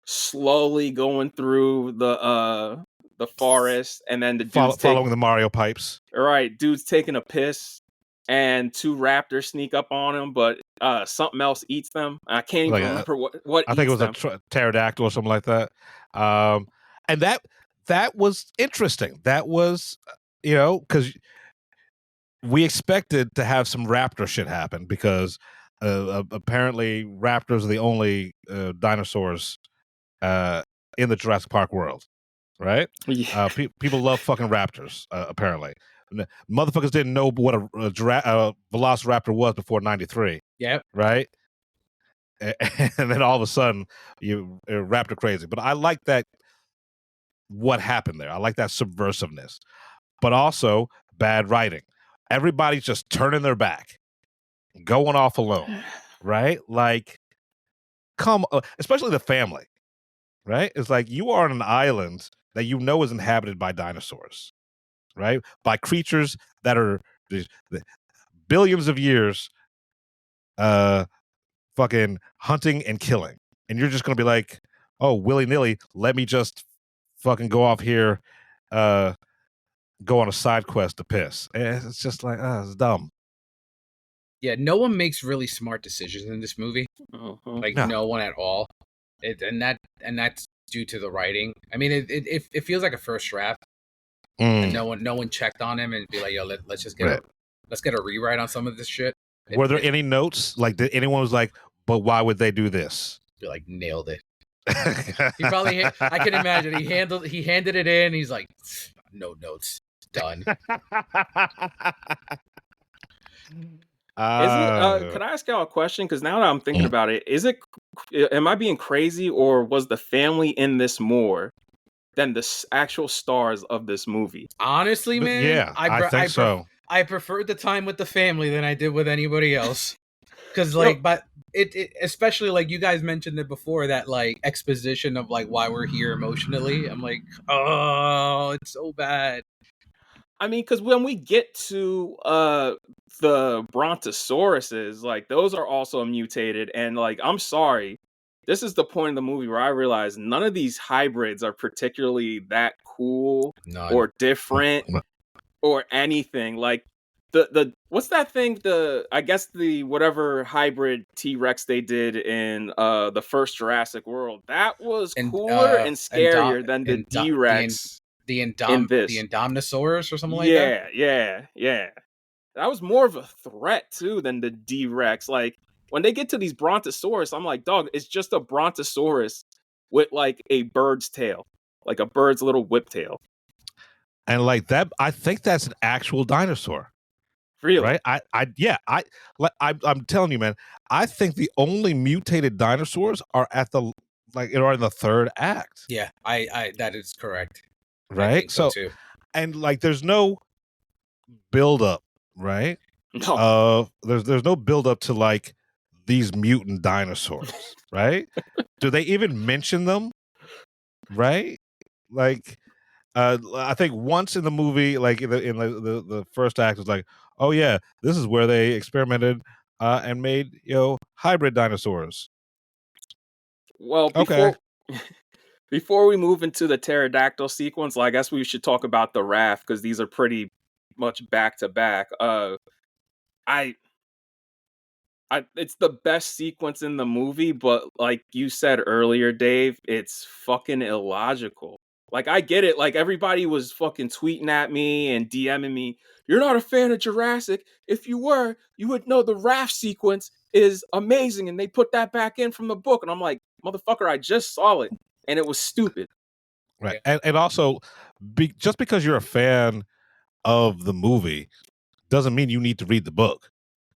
slowly going through the forest, and then the dudes following the Mario pipes. All right, dude's taking a piss, and two raptors sneak up on him, but something else eats them. I can't even remember what. I think it was a pterodactyl or something like that. And that was interesting. That was, because we expected to have some raptor shit happen because apparently raptors are the only dinosaurs in the Jurassic Park world, right? Yeah. People love fucking raptors, apparently. Motherfuckers didn't know what a velociraptor was before 93. Yep. Right? And then all of a sudden, you're raptor crazy. But I like that, what happened there. I like that subversiveness. But also, bad writing. Everybody's just turning their back, going off alone, right? Like, especially the family, right? It's like you are on an island that you know is inhabited by dinosaurs, right? By creatures that are billions of years fucking hunting and killing. And you're just going to be like, oh, willy-nilly, let me just fucking go off here, go on a side quest to piss. It's just like, it's dumb. Yeah, no one makes really smart decisions in this movie. Like no one at all. And that's due to the writing. I mean, it feels like a first draft. And no one checked on him and be like, yo, let's just get a rewrite on some of this shit. Were there any notes? Like, did anyone was like, but why would they do this? You're like, nailed it. He probably, I can imagine he handed it in. He's like, no notes, done. Could I ask y'all a question? Because now that I'm thinking about it, am I being crazy, or was the family in this more than the actual stars of this movie? Honestly, man, yeah, I think so. I preferred the time with the family than I did with anybody else. Because but it especially like you guys mentioned it before, that like exposition of like why we're here emotionally. I'm like, oh, it's so bad. I mean, because when we get to the brontosauruses, like those are also mutated, and like I'm sorry, this is the point of the movie where I realize none of these hybrids are particularly that cool or different or anything. Like the what's that thing? I guess the whatever hybrid T-Rex they did in the first Jurassic World, that was cooler and scarier than the D-Rex. The Indomnosaurus or something like that? Yeah. That was more of a threat, too, than the D-Rex. Like, when they get to these Brontosaurus, I'm like, dog, it's just a Brontosaurus with, like, a bird's tail. Like, a bird's little whip tail. And, like, that, I think that's an actual dinosaur. Really? Right? I'm telling you, man, I think the only mutated dinosaurs are in the third act. Yeah, I that is correct. right? I think so too. And like, there's no build up, right? No. There's no build up to like these mutant dinosaurs, right? Do they even mention them, right? Like, I think once in the movie, like in the first act, was like, oh yeah, this is where they experimented and made hybrid dinosaurs. Well, Okay. before we move into the pterodactyl sequence, I guess we should talk about the raft because these are pretty much back to back. It's the best sequence in the movie, but like you said earlier, Dave, it's fucking illogical. Like, I get it. Like, everybody was fucking tweeting at me and DMing me. You're not a fan of Jurassic. If you were, you would know the raft sequence is amazing, and they put that back in from the book. And I'm like, motherfucker, I just saw it, and it was stupid. Right. And also, just because you're a fan of the movie doesn't mean you need to read the book,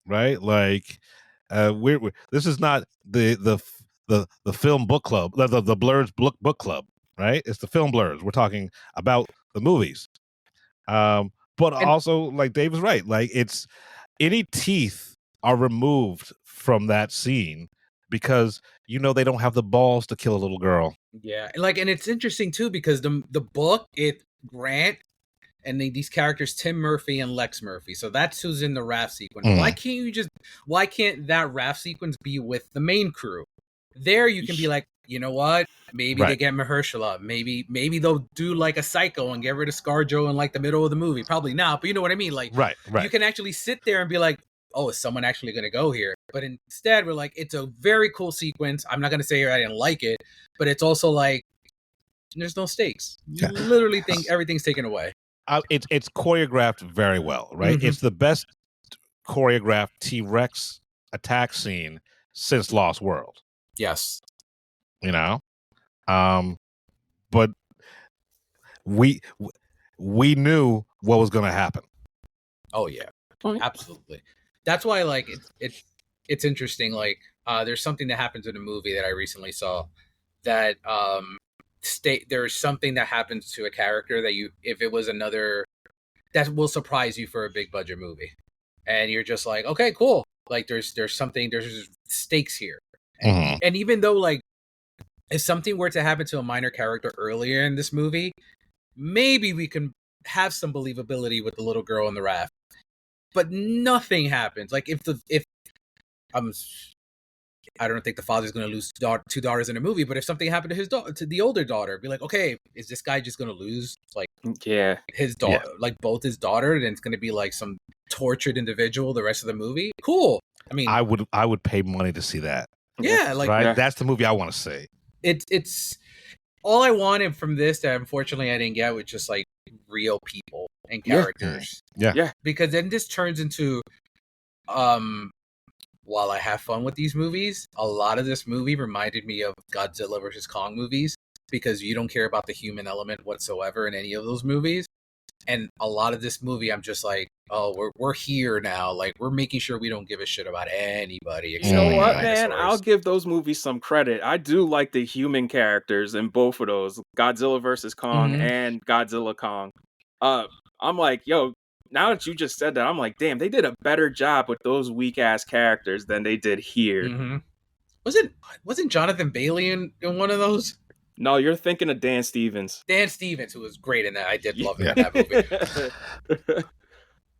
right? Like, this is not the film book club, the Blurs book club, right? It's the film Blurs. We're talking about the movies. But also, like Dave was right, like, it's any teeth are removed from that scene because they don't have the balls to kill a little girl. Yeah, and it's interesting too because the book, Grant and these characters, Tim Murphy and Lex Murphy, so that's who's in the raft sequence. Why can't that raft sequence be with the main crew? There you can be like, you know what? Maybe they get Mahershala. Maybe they'll do like a Psycho and get rid of ScarJo in like the middle of the movie. Probably not, but you know what I mean. Like, right. You can actually sit there and be like, oh, is someone actually going to go here? But instead, we're like, it's a very cool sequence. I'm not going to say I didn't like it, but it's also like, there's no stakes. You literally think everything's taken away. It's choreographed very well, right? Mm-hmm. It's the best choreographed T-Rex attack scene since Lost World. Yes. But we knew what was going to happen. Oh yeah, absolutely. That's why, like, it's interesting. Like, there's something that happens in a movie that I recently saw that there's something that happens to a character that if it was another, that will surprise you for a big budget movie, and you're just like, okay, cool. Like, there's stakes here, and even though, like, if something were to happen to a minor character earlier in this movie, maybe we can have some believability with the little girl on the raft. But nothing happens. Like, I don't think the father's going to lose two daughters in a movie, but if something happened to to the older daughter, be like, okay, is this guy just going to lose like his daughter, like both his daughter, and it's going to be like some tortured individual the rest of the movie? Cool. I mean, I would pay money to see that. Yeah, like, right. That's the movie I want to see. It's all I wanted from this that unfortunately I didn't get, was just like real people and characters. Yeah. Because then this turns into, while I have fun with these movies, a lot of this movie reminded me of Godzilla versus Kong movies, because you don't care about the human element whatsoever in any of those movies. And a lot of this movie, I'm just like, oh, we're here now. Like, we're making sure we don't give a shit about anybody. You know what, man? I'll give those movies some credit. I do like the human characters in both of those, Godzilla versus Kong and Godzilla Kong. I'm like, yo, now that you just said that, I'm like, damn, they did a better job with those weak ass characters than they did here. Wasn't Jonathan Bailey in one of those? No, you're thinking of Dan Stevens. Dan Stevens, who was great in that. I did love him in that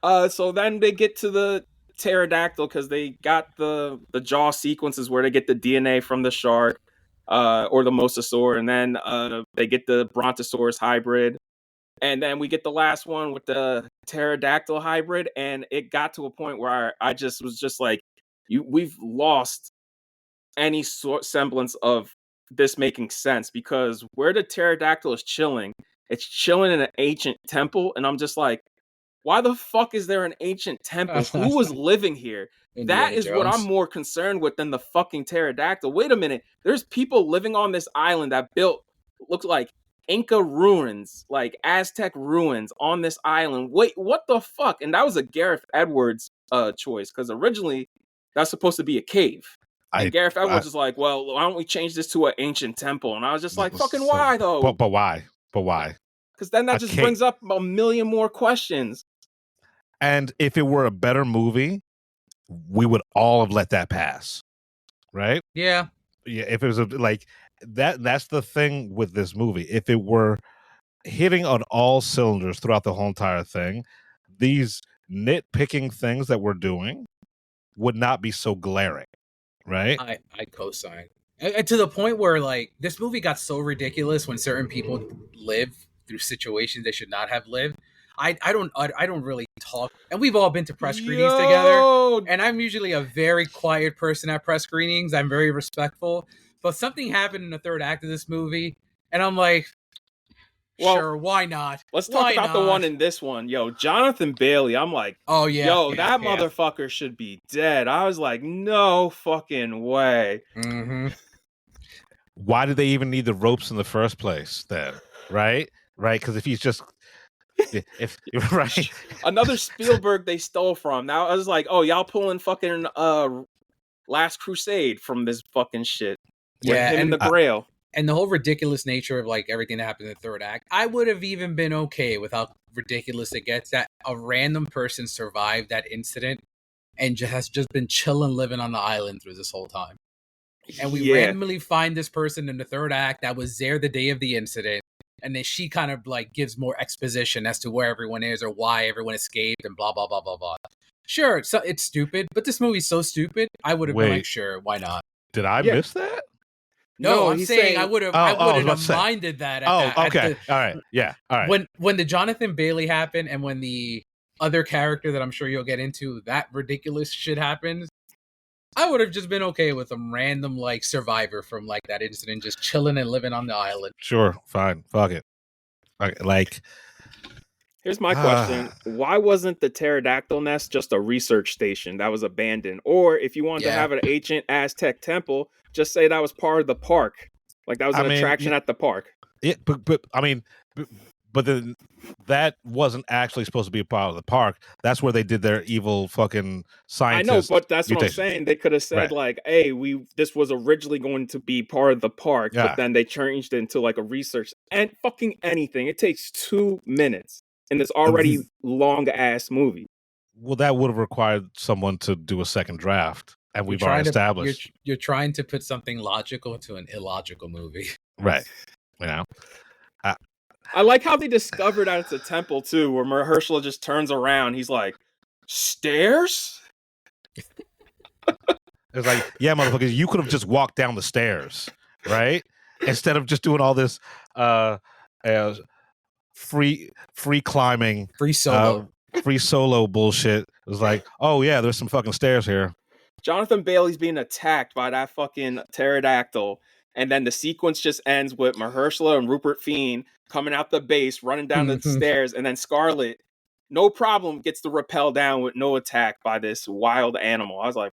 movie. So then they get to the pterodactyl because they got the jaw sequences where they get the DNA from the shark or the mosasaur, and then they get the brontosaurus hybrid. And then we get the last one with the pterodactyl hybrid, and it got to a point where I just was just like, we've lost any semblance of this making sense, because where the pterodactyl is chilling, it's chilling in an ancient temple, and I'm just like, why the fuck is there an ancient temple? Who was living here? That is what I'm more concerned with than the fucking pterodactyl. Wait a minute, there's people living on this island that looks like Inca ruins, like Aztec ruins on this island. Wait, what the fuck? And that was a Gareth Edwards choice, because originally that's supposed to be a cave. And Gareth Edwards was like, well, why don't we change this to an ancient temple? And I was just like, fucking why though? But why? Because then that just brings up a million more questions. And if it were a better movie, we would all have let that pass, right? Yeah. Yeah. If it was that's the thing with this movie. If it were hitting on all cylinders throughout the whole entire thing, these nitpicking things that we're doing would not be so glaring, right? I co-sign. And to the point where like this movie got so ridiculous when certain people live through situations they should not have lived. I don't really talk, and we've all been to press screenings together. And I'm usually a very quiet person at press screenings. I'm very respectful, but something happened in the third act of this movie, and I'm like, sure, why not? Let's talk about the one in this one. Yo, Jonathan Bailey, I'm like, that motherfucker should be dead. I was like, no fucking way. Mm-hmm. Why did they even need the ropes in the first place then? Right? Because if he's just another Spielberg they stole from. Now I was like, oh, y'all pulling fucking Last Crusade from this fucking shit. Yeah, and the Grail. And the whole ridiculous nature of like everything that happened in the third act, I would have even been okay with how ridiculous it gets that a random person survived that incident and has just been chilling, living on the island through this whole time. And we randomly find this person in the third act that was there the day of the incident. And then she kind of like gives more exposition as to where everyone is or why everyone escaped and blah, blah, blah, blah, blah. Sure, it's stupid, but this movie's so stupid, I would have been like, sure, why not? Did I miss that? No, I'm saying I would have minded that. Okay. All right. Yeah. All right. When the Jonathan Bailey happened and when the other character that I'm sure you'll get into, that ridiculous shit happens, I would have just been okay with a random like survivor from like that incident just chilling and living on the island. Sure, fine, fuck it. Like, here's my question: why wasn't the pterodactyl nest just a research station that was abandoned? Or if you wanted to have an ancient Aztec temple, just say that was part of the park, like that was an attraction at the park. Yeah, but then that wasn't actually supposed to be a part of the park. That's where they did their evil fucking scientist. I know, but that's what I'm saying. They could have said like, "Hey, this was originally going to be part of the park, but then they changed it into like a research and fucking anything." It takes 2 minutes in this already long ass movie. Well, that would have required someone to do a second draft, and we've already established. You're trying to put something logical into an illogical movie, right? You know. I like how they discovered that it's a temple too, where Mahershala just turns around. He's like, "Stairs?" It's like, yeah, motherfuckers, you could have just walked down the stairs, right? Instead of just doing all this free climbing, free solo bullshit. It was like, oh yeah, there's some fucking stairs here. Jonathan Bailey's being attacked by that fucking pterodactyl. And then the sequence just ends with Mahershala and Rupert Fiennes coming out the base, running down the stairs, and then Scarlett, no problem, gets to rappel down with no attack by this wild animal. I was like,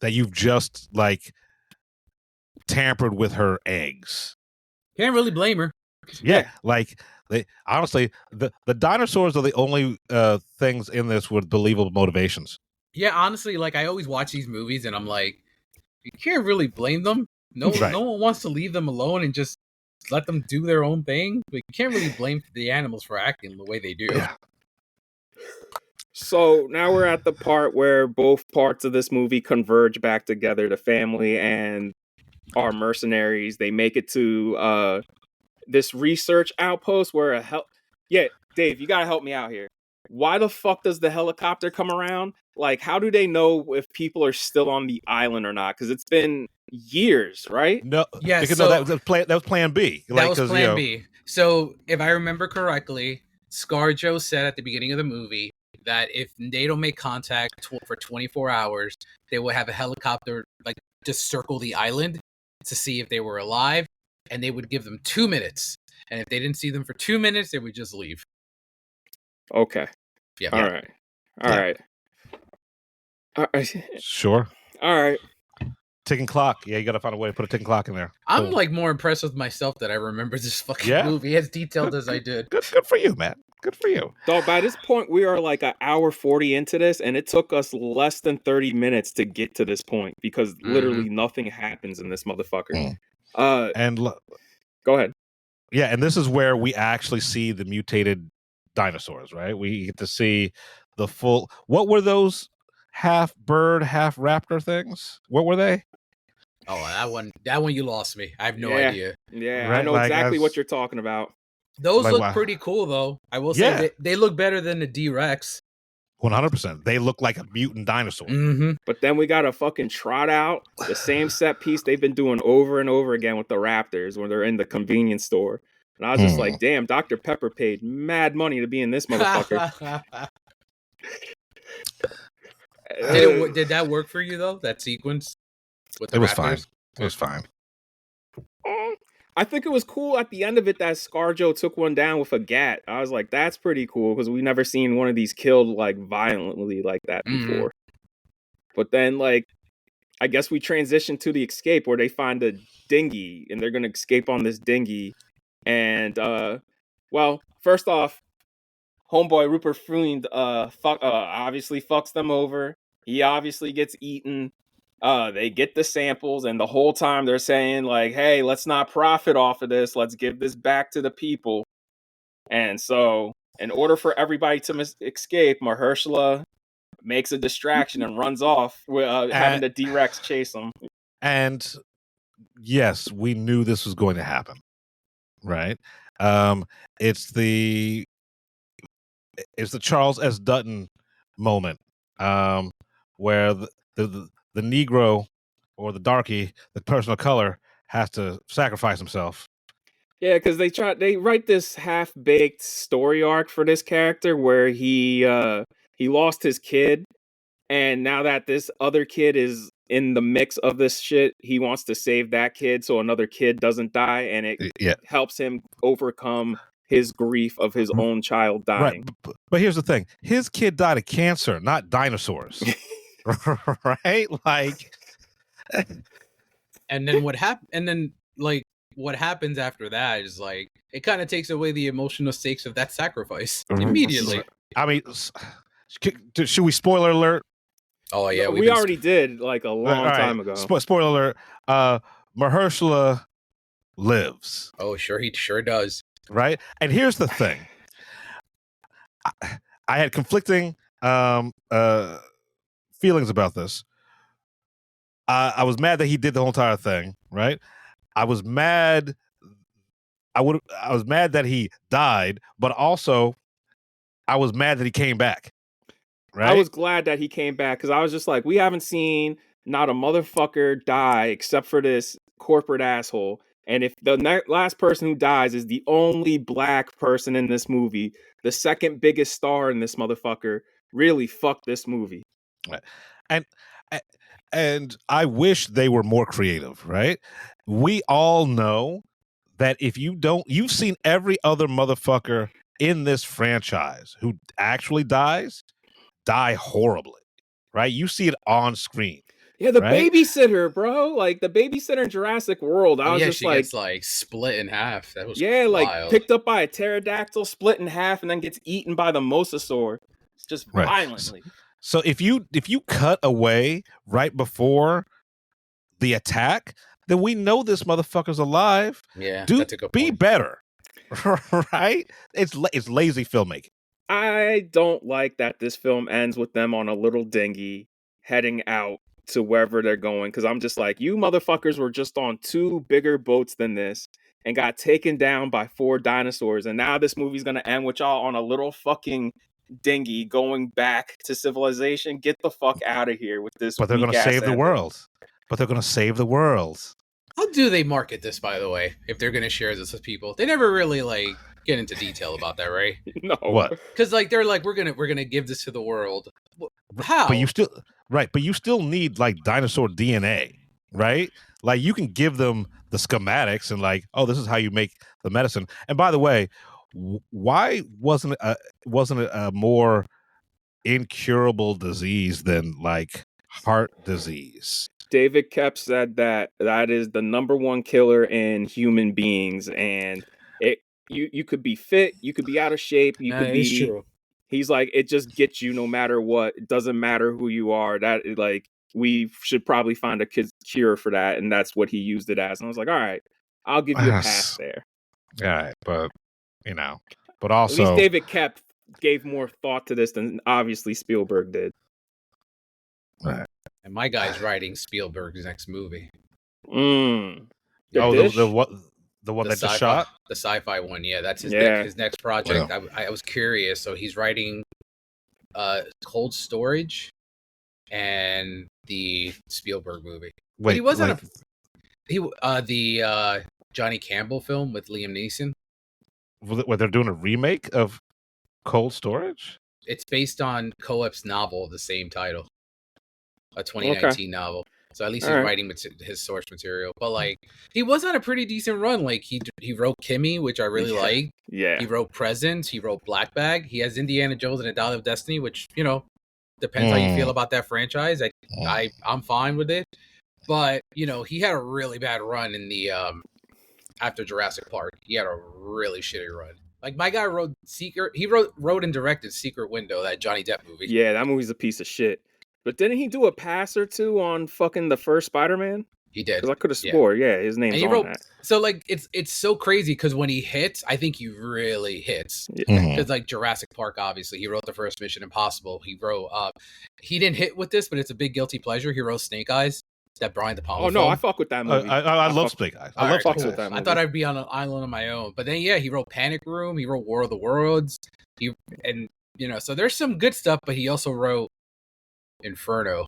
that you've just like tampered with her eggs. Can't really blame her. Yeah, like they honestly, the dinosaurs are the only things in this with believable motivations. Yeah, honestly, like I always watch these movies and I'm like, you can't really blame them. No one wants to leave them alone and just let them do their own thing. But you can't really blame the animals for acting the way they do. Yeah. So now we're at the part where both parts of this movie converge back together. The family and our mercenaries, they make it to this research outpost where Dave, you gotta help me out here. Why the fuck does the helicopter come around? Like, how do they know if people are still on the island or not? Because it's been years, right? No, that was plan B. That was plan B. So if I remember correctly, ScarJo said at the beginning of the movie that if they don't make contact for 24 hours, they will have a helicopter like just circle the island to see if they were alive, and they would give them 2 minutes. And if they didn't see them for 2 minutes, they would just leave. Okay. Yeah. All right. Sure. All right. Ticking clock. Yeah, you got to find a way to put a ticking clock in there. I'm like more impressed with myself that I remember this fucking movie as detailed as I did. Good for you, man. Good for you. So by this point, we are like an hour 40 into this, and it took us less than 30 minutes to get to this point because literally nothing happens in this motherfucker. Go ahead. Yeah, and this is where we actually see the mutated dinosaurs, right? We get to see the full. What were those half bird, half raptor things? What were they? Oh, that one you lost me. I have no idea. Yeah, I Right, know like, exactly as- what you're talking about. Those Like, look wow. pretty cool though. I will Yeah. say they look better than the D-Rex. 100%. They look like a mutant dinosaur. Mm-hmm. But then we got to fucking trot out the same set piece they've been doing over and over again with the Raptors when they're in the convenience store. And I was just like, damn, Dr. Pepper paid mad money to be in this motherfucker. Did that work for you though? That sequence with the It was Raptors? fine. It was fine. I think it was cool at the end of it that ScarJo took one down with a gat. I was like, that's pretty cool because we never seen one of these killed like violently like that before. But then like, I guess we transition to the escape where they find a dinghy and they're gonna escape on this dinghy. And well, first off, homeboy Rupert Friend obviously fucks them over. He obviously gets eaten. They get the samples, and the whole time they're saying like, "Hey, let's not profit off of this. Let's give this back to the people." And so, in order for everybody to escape, Mahershala makes a distraction and runs off, with having the D-Rex chase him. And yes, we knew this was going to happen, right? It's the Charles S. Dutton moment, where the Negro or the darky, the person of color, has to sacrifice himself. Yeah, because they write this half-baked story arc for this character where he lost his kid, and now that this other kid is in the mix of this shit, he wants to save that kid so another kid doesn't die, and it helps him overcome his grief of his own child dying. Right, but here's the thing: his kid died of cancer, not dinosaurs. Right, like. And then what happened? And then like what happens after that is like it kind of takes away the emotional stakes of that sacrifice immediately. I mean, should we spoiler alert? Oh yeah, we already did like a long time ago. Spoiler alert: Mahershala lives. Oh, sure, he sure does. Right, and here's the thing: I had conflicting feelings about this. I was mad that he did the whole entire thing. Right, I was mad. I was mad that he died, but also I was mad that he came back. Right? I was glad that he came back because I was just like, we haven't seen not a motherfucker die except for this corporate asshole. And if the last person who dies is the only black person in this movie, the second biggest star in this motherfucker, really fuck this movie. And I wish they were more creative, right? We all know that if you've seen every other motherfucker in this franchise who actually die horribly, right? You see it on screen. Yeah, the right? babysitter, bro. Like the babysitter in Jurassic World. I was just she like, gets like split in half. That was wild. Like picked up by a pterodactyl, split in half, and then gets eaten by the mosasaur, just violently. So if you cut away right before the attack, then we know this motherfucker's alive. Yeah, that's a good point. Be better, right? It's lazy filmmaking. I don't like that this film ends with them on a little dinghy heading out to wherever they're going, because I'm just like, you motherfuckers were just on 2 bigger boats than this and got taken down by 4 dinosaurs, and now this movie's gonna end with y'all on a little fucking dinghy going back to civilization. Get the fuck out of here with this. But they're gonna save the world. But they're gonna save the world. How do they market this, by the way, if they're gonna share this with people? They never really like get into detail about that, right? No. What? Because like they're like, we're gonna give this to the world. How? But you still need like dinosaur DNA, right? Like you can give them the schematics and like, oh, this is how you make the medicine. And by the way, why wasn't it a more incurable disease than like heart disease? David Kep said that is the #1 killer in human beings, and you could be fit, you could be out of shape, you could be. True. He's like, it just gets you no matter what. It doesn't matter who you are. That like we should probably find a cure for that, and that's what he used it as. And I was like, all right, I'll give you a pass there. All right, but you know, but At least also David Koepp gave more thought to this than obviously Spielberg did. And my guy's writing Spielberg's next movie. The the Dish? what the one that just shot. The sci-fi one, yeah, that's his Yeah. his next project. Wow. I was curious, so he's writing Cold Storage and the Spielberg movie. But he wasn't the Johnny Campbell film with Liam Neeson. Where they're doing a remake of Cold Storage. It's based on Coep's novel of the same title, a 2019 novel. So at least he's writing his source material. But like, he was on a pretty decent run. Like he wrote Kimmy, which I really liked. Yeah. He wrote Presents. He wrote Black Bag. He has Indiana Jones and the Dial of Destiny, which depends how you feel about that franchise. I'm fine with it. But he had a really bad run in the after Jurassic Park. He had a really shitty run. Like my guy wrote Secret. He wrote and directed Secret Window, that Johnny Depp movie. Yeah, that movie's a piece of shit. But didn't he do a pass or two on fucking the first Spider-Man? He did. Because I could have swore, his name's on that. So like it's so crazy because when he hits, I think he really hits. Because like Jurassic Park, obviously, he wrote the first Mission Impossible. He wrote he didn't hit with this, but it's a big guilty pleasure. He wrote Snake Eyes. That Brian De Palma. Oh no, I fuck with that movie. I love Snake Eyes. I love fucking with that movie. I thought I'd be on an island on my own, but then he wrote Panic Room. He wrote War of the Worlds. So there's some good stuff, but he also wrote Inferno.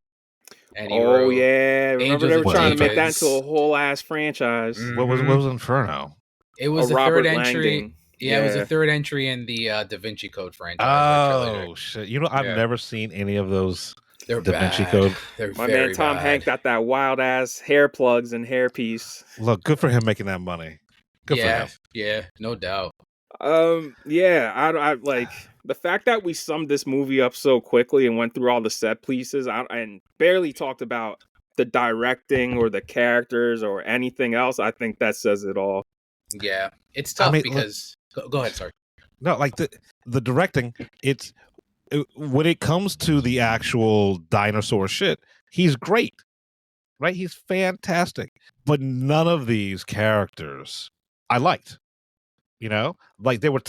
And he wrote remember they were Angels trying and to make that Demons. into a whole ass franchise. What was Inferno? It was the Robert third entry. Langdon. Yeah, it was the third entry in the Da Vinci Code franchise. Oh shit! I've never seen any of those. They're Da Vinci bad. Code. They're My very man Tom bad. Hanks got that wild ass hair plugs and hairpiece. Look, good for him making that money. Good for him. Yeah, no doubt. I like the fact that we summed this movie up so quickly and went through all the set pieces and barely talked about the directing or the characters or anything else. I think that says it all. Yeah, it's tough because go ahead. Sorry. No, like the directing. When it comes to the actual dinosaur shit, he's great, right? He's fantastic. But none of these characters I liked. Like they were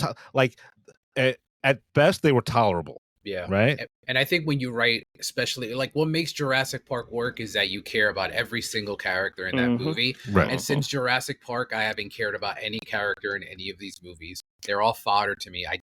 at best they were tolerable. Yeah. Right. And I think when you write, especially like what makes Jurassic Park work is that you care about every single character in that movie. Right. And since Jurassic Park, I haven't cared about any character in any of these movies. They're all fodder to me. I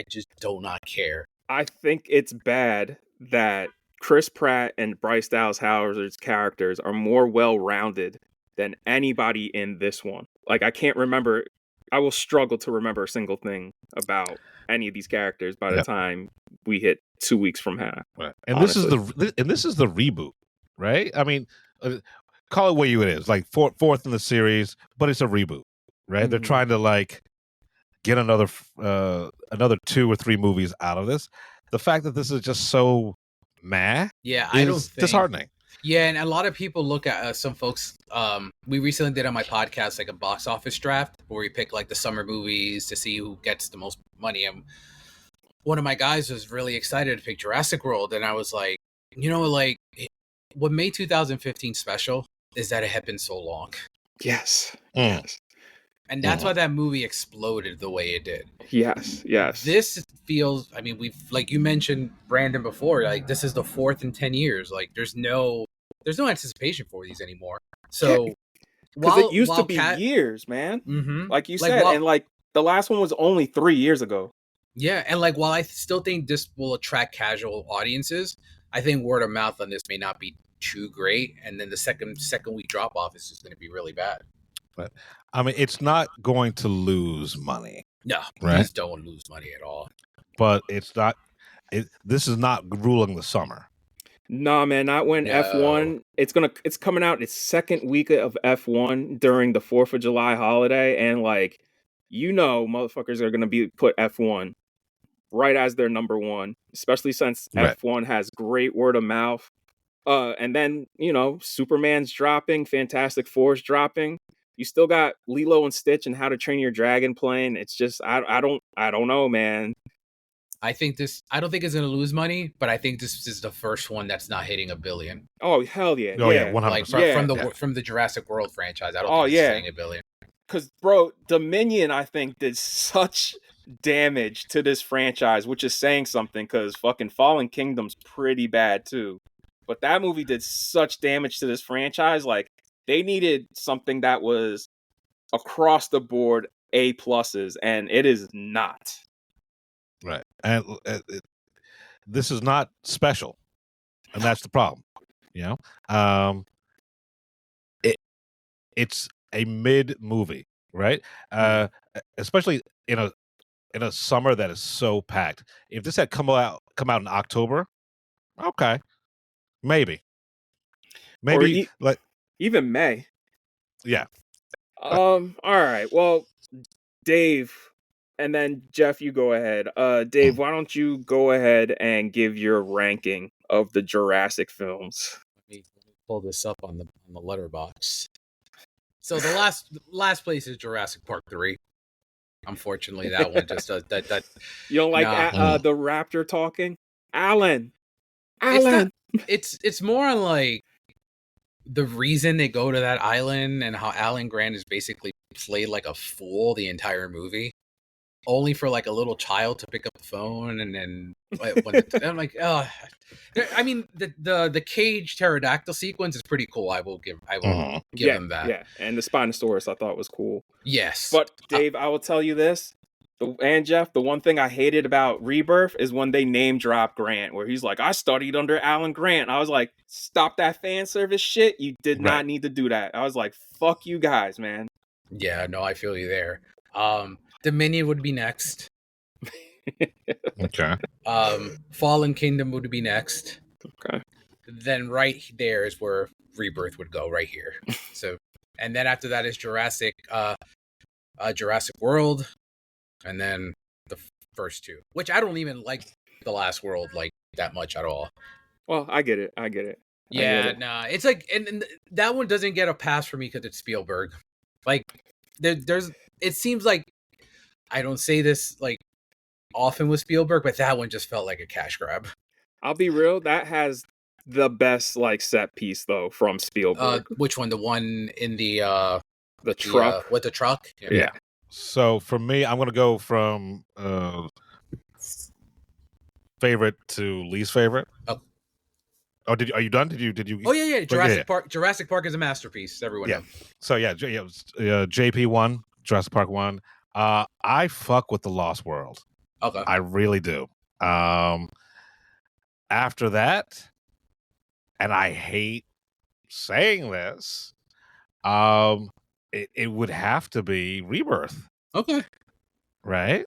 just do not care. I think it's bad that Chris Pratt and Bryce Dallas Howard's characters are more well-rounded than anybody in this one. Like I can't remember. I will struggle to remember a single thing about any of these characters by the time we hit 2 weeks from half. Right. And this is the reboot, right? I mean, call it what it is, like fourth in the series, but it's a reboot, right? They're trying to like get another 2 or 3 movies out of this. The fact that this is just so I don't think disheartening. Yeah, and a lot of people look at some folks. We recently did on my podcast like a box office draft where we pick like the summer movies to see who gets the most money. And one of my guys was really excited to pick Jurassic World, and I was like, like what made 2015 special is that it had been so long. Yes. Yes. And that's why that movie exploded the way it did. Yes. This feels, I mean, we've, like you mentioned, Brandon, before, like this is the 4th in 10 years. Like there's no anticipation for these anymore. So, because it used to be years, man. Like you said, and like the last one was only 3 years ago. Yeah, and like while I still think this will attract casual audiences, I think word of mouth on this may not be too great, and then the second week drop off is just going to be really bad. But I mean, it's not going to lose money. No, right? Please don't lose money at all. But it's not. This is not ruling the summer. Nah, man, not when F1. It's coming out its second week of F1 during the 4th of July holiday, and like motherfuckers are gonna be put F1 right as their number one, especially since F1 has great word of mouth. And then Superman's dropping, Fantastic Four's dropping. You still got Lilo and Stitch and How to Train Your Dragon playing. It's just I don't know, man. I don't think it's going to lose money, but I think this is the first one that's not hitting $1 billion. Oh hell yeah! Oh yeah, 100%. Like from the Jurassic World franchise, I don't think it's hitting $1 billion. because bro, Dominion I think did such damage to this franchise, which is saying something because fucking Fallen Kingdom's pretty bad too. But that movie did such damage to this franchise. Like they needed something that was across the board A pluses, and it is not. Right. And this is not special, and that's the problem. You know, it's a mid movie, right? Especially in a summer that is so packed. If this had come out in October, okay, maybe like Even May. yeah. All right. Well, Dave, and then Jeff, you go ahead. Dave, why don't you go ahead and give your ranking of the Jurassic films? Let me pull this up on the letterbox. So the last place is Jurassic Park 3. Unfortunately, that one just that You don't like the raptor talking? Alan. It's more on like the reason they go to that island and how Alan Grant is basically played like a fool the entire movie, only for like a little child to pick up the phone and then I'm like, I mean the cage pterodactyl sequence is pretty cool. I will give them that. Yeah, and the Spinosaurus I thought was cool. Yes, but Dave, I will tell you this. And Jeff, the one thing I hated about Rebirth is when they name drop Grant, where he's like, I studied under Alan Grant. I was like, stop that fan service shit. You did not need to do that. I was like, fuck you guys, man. Yeah, no, I feel you there. Dominion would be next. Okay. Fallen Kingdom would be next. Okay. Then right there is where Rebirth would go, right here. So, and then after that is Jurassic World. And then the first two, which I don't even like the last world like that much at all. Well, I get it. Yeah, nah. It's like, and that one doesn't get a pass for me because it's Spielberg. Like, there's, it seems like, I don't say this like often with Spielberg, but that one just felt like a cash grab. I'll be real. That has the best like set piece though from Spielberg. Which one? The one in the truck with the truck? Yeah. So for me, I'm gonna go from favorite to least favorite. Oh, are you done? Did you? Oh yeah. Jurassic Park is a masterpiece. Everyone knows. So JP 1, Jurassic Park 1. I fuck with the Lost World. Okay. I really do. After that, and I hate saying this, it would have to be Rebirth. Okay. Right?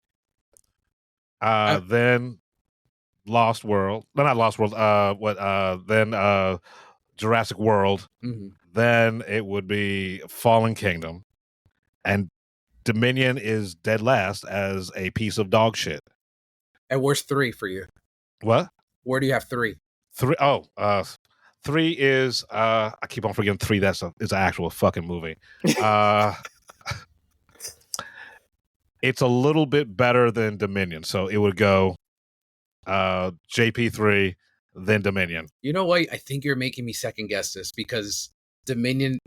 Then Lost World. No, not Lost World. Then Jurassic World. Mm-hmm. Then it would be Fallen Kingdom. And Dominion is dead last as a piece of dog shit. And where's 3 for you? What? Where do you have 3? 3 3 is I keep on forgetting 3 is an actual fucking movie. It's a little bit better than Dominion, so it would go JP3 then Dominion. You know what? I think you're making me second guess this because Dominion,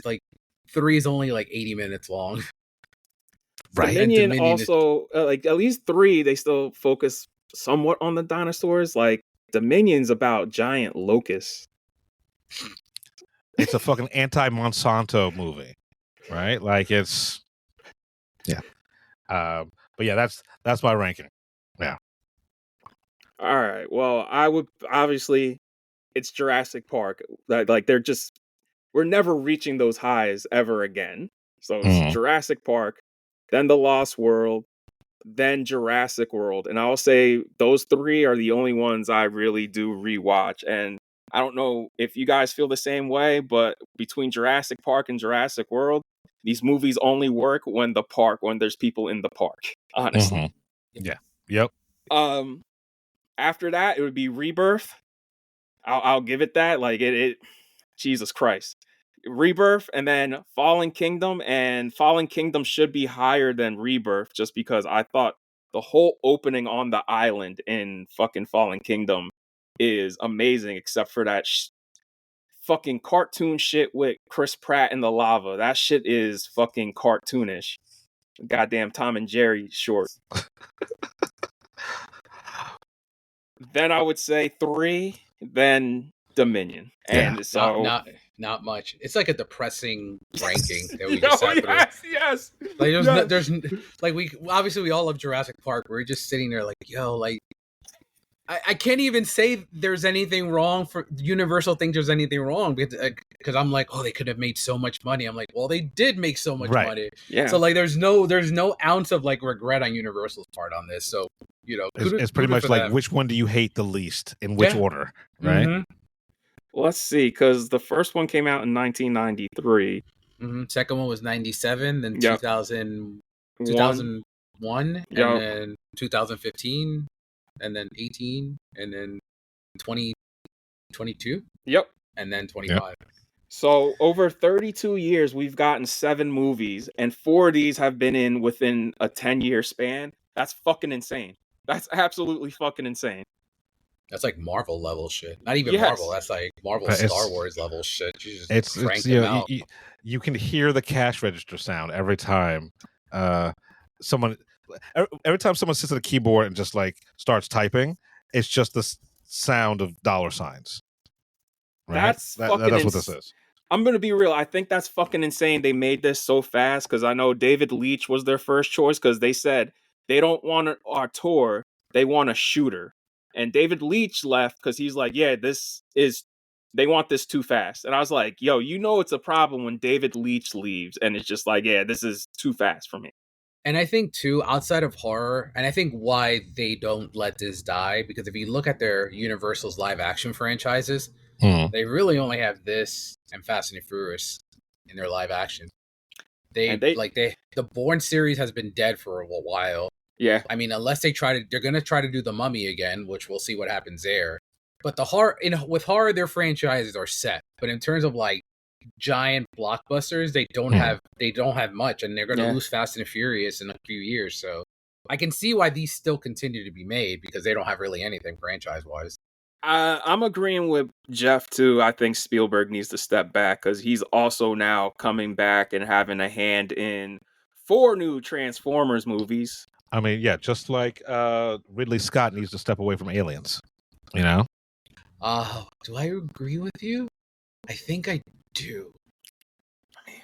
like 3 is only like 80 minutes long. Right. Dominion also like at least 3 they still focus somewhat on the dinosaurs. Like Dominion's about giant locusts. It's a fucking anti-Monsanto movie, right? Like it's but yeah, that's my ranking. Yeah. All right. Well, I would obviously it's Jurassic Park. Like we're never reaching those highs ever again. So it's Jurassic Park, then The Lost World, then Jurassic World. And I'll say those 3 are the only ones I really do rewatch. And I don't know if you guys feel the same way, but between Jurassic Park and Jurassic World, these movies only work when there's people in the park, honestly. Yeah. Yep. After that, it would be Rebirth. I'll give it that. Like it Jesus Christ. Rebirth and then Fallen Kingdom, and Fallen Kingdom should be higher than Rebirth just because I thought the whole opening on the island in fucking Fallen Kingdom is amazing except for that fucking cartoon shit with Chris Pratt and the lava. That shit is fucking cartoonish. Goddamn Tom and Jerry short. Then I would say 3, then Dominion. And Yeah. so Not much. It's like a depressing ranking that we just sat through. Yes. Like Yes. there's like we all love Jurassic Park. We're just sitting there like, yo, like I can't even say there's anything wrong for Universal. Think there's anything wrong because I'm like, oh, they could have made so much money. I'm like, well, they did make so much money. Yeah. So like, there's no ounce of like regret on Universal's part on this. So It's pretty much like, which one do you hate the least in which order, right? Mm-hmm. Let's see, because the first one came out in 1993. Mm-hmm. Second one was 97, then Yep. 2001, and Yep. then 2015, and then 18, and then 2022, Yep. and then 25. So over 32 years, we've gotten 7 movies, and 4 of these have been within a 10-year span. That's fucking insane. That's absolutely fucking insane. That's like Marvel level shit. Not even Yes. Marvel. That's like Marvel But Star Wars level shit. You just It's crank you them know, out. you can hear the cash register sound every time someone every time someone sits at a keyboard and just like starts typing. It's just the sound of dollar signs. Right? That's fucking that's what this is. I'm gonna be real. I think that's fucking insane. They made this so fast because I know David Leitch was their first choice because they said they don't want a auteur, they want a shooter. And David Leitch left because he's like, yeah, they want this too fast. And I was like, yo, it's a problem when David Leitch leaves and it's just like, yeah, this is too fast for me. And I think too, outside of horror, and I think why they don't let this die, because if you look at their Universal's live action franchises, they really only have this and Fast and Furious in their live action. The Bourne series has been dead for a while. Yeah. I mean, unless they're going to try to do the Mummy again, which we'll see what happens there. But the horror, with horror, their franchises are set. But in terms of like giant blockbusters, they don't have much, and they're going to lose Fast and Furious in a few years. So I can see why these still continue to be made because they don't have really anything franchise wise. I'm agreeing with Jeff too. I think Spielberg needs to step back because he's also now coming back and having a hand in 4 new Transformers movies. I mean, yeah, just like Ridley Scott needs to step away from Aliens. You know? Do I agree with you? I think I do.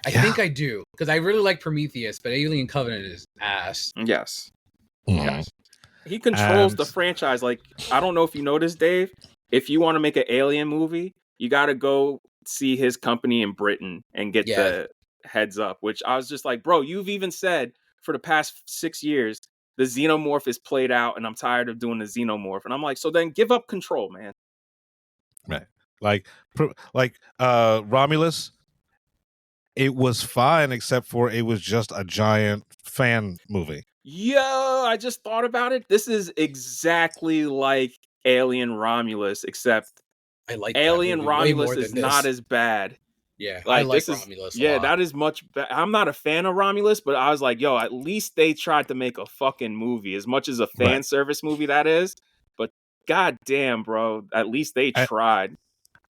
I think I do because I really like Prometheus, but Alien Covenant is ass. Yes. Mm. Yes. He controls the franchise. Like, I don't know if you noticed, Dave. If you want to make an Alien movie, you got to go see his company in Britain and get the heads up. Which I was just like, bro, you've even said for the past 6 years the xenomorph is played out, and I'm tired of doing the xenomorph. And I'm like, so then give up control, man. Right. Like Romulus, it was fine except for it was just a giant fan movie. Yo, I just thought about it. This is exactly like Alien Romulus, except I like Alien Romulus is this. not as bad. Yeah, Like, I like this is- Romulus. A Yeah, lot. that is much better. I'm not a fan of Romulus, but I was like, yo, at least they tried to make a fucking movie, as much as a fan service movie that is. But goddamn, bro, at least they tried.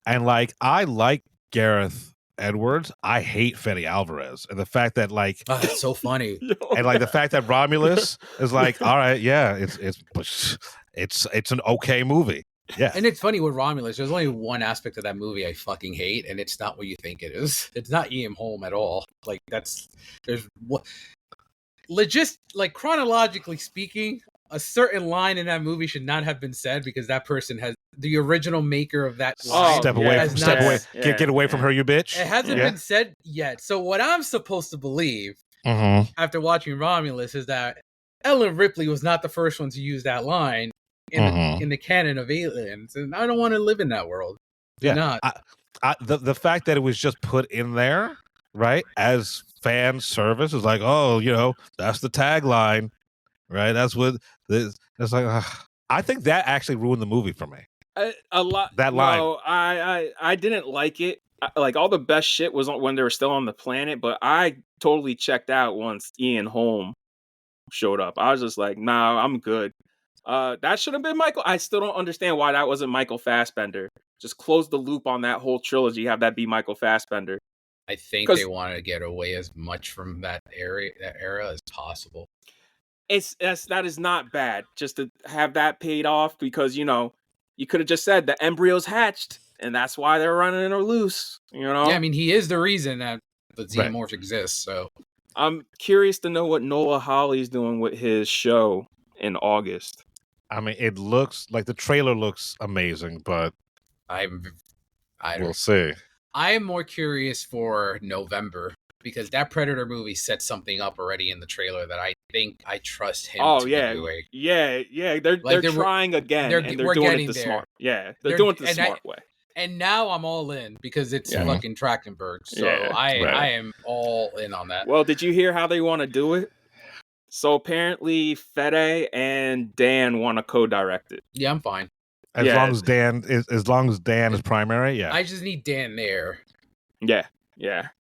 And like, I like Gareth Edwards. I hate Fede Alvarez, and the fact that like, That's so funny. and like the fact that Romulus is like, all right, yeah, it's an okay movie. Yeah. And it's funny with Romulus, there's only one aspect of that movie I fucking hate, and it's not what you think it is. It's not Ian Holm at all. Like, like chronologically speaking, a certain line in that movie should not have been said because that person has the original maker of that line. Step away, has step not- away, Yeah, get away from her, you bitch. It hasn't been said yet. So what I'm supposed to believe Mm-hmm. after watching Romulus is that Ellen Ripley was not the first one to use that line in the canon of Aliens, and I don't want to live in that world. Yeah. Not. The fact that it was just put in there, right, as fan service is like, oh, you know, that's the tagline, right? That's what this. It's like, I think that actually ruined the movie for me. A lot. That line. No, I didn't like it. Like, all the best shit was when they were still on the planet, but I totally checked out once Ian Holm showed up. I was just like, nah, I'm good. That should have been Michael. I still don't understand why that wasn't Michael Fassbender. Just close the loop on that whole trilogy. Have that be Michael Fassbender. I think 'Cause- they want to get away as much from that era as possible. That is not bad. Just to have that paid off because you could have just said the embryo's hatched and that's why they're running her loose. Yeah, I mean he is the reason that the xenomorph exists. So I'm curious to know what Noah Hawley's doing with his show in August. I mean, it looks like the trailer looks amazing, but we'll see. I am more curious for November because that Predator movie set something up already in the trailer that I think I trust him to be doing. Yeah. They're trying again, and they're doing it the smart. Yeah, they're doing it the smart way. And now I'm all in because it's fucking Trachtenberg. So I am all in on that. Well, did you hear how they want to do it? So apparently Fede and Dan want to co-direct it. Yeah, I'm fine. As long as Dan is primary, yeah. I just need Dan there. Yeah.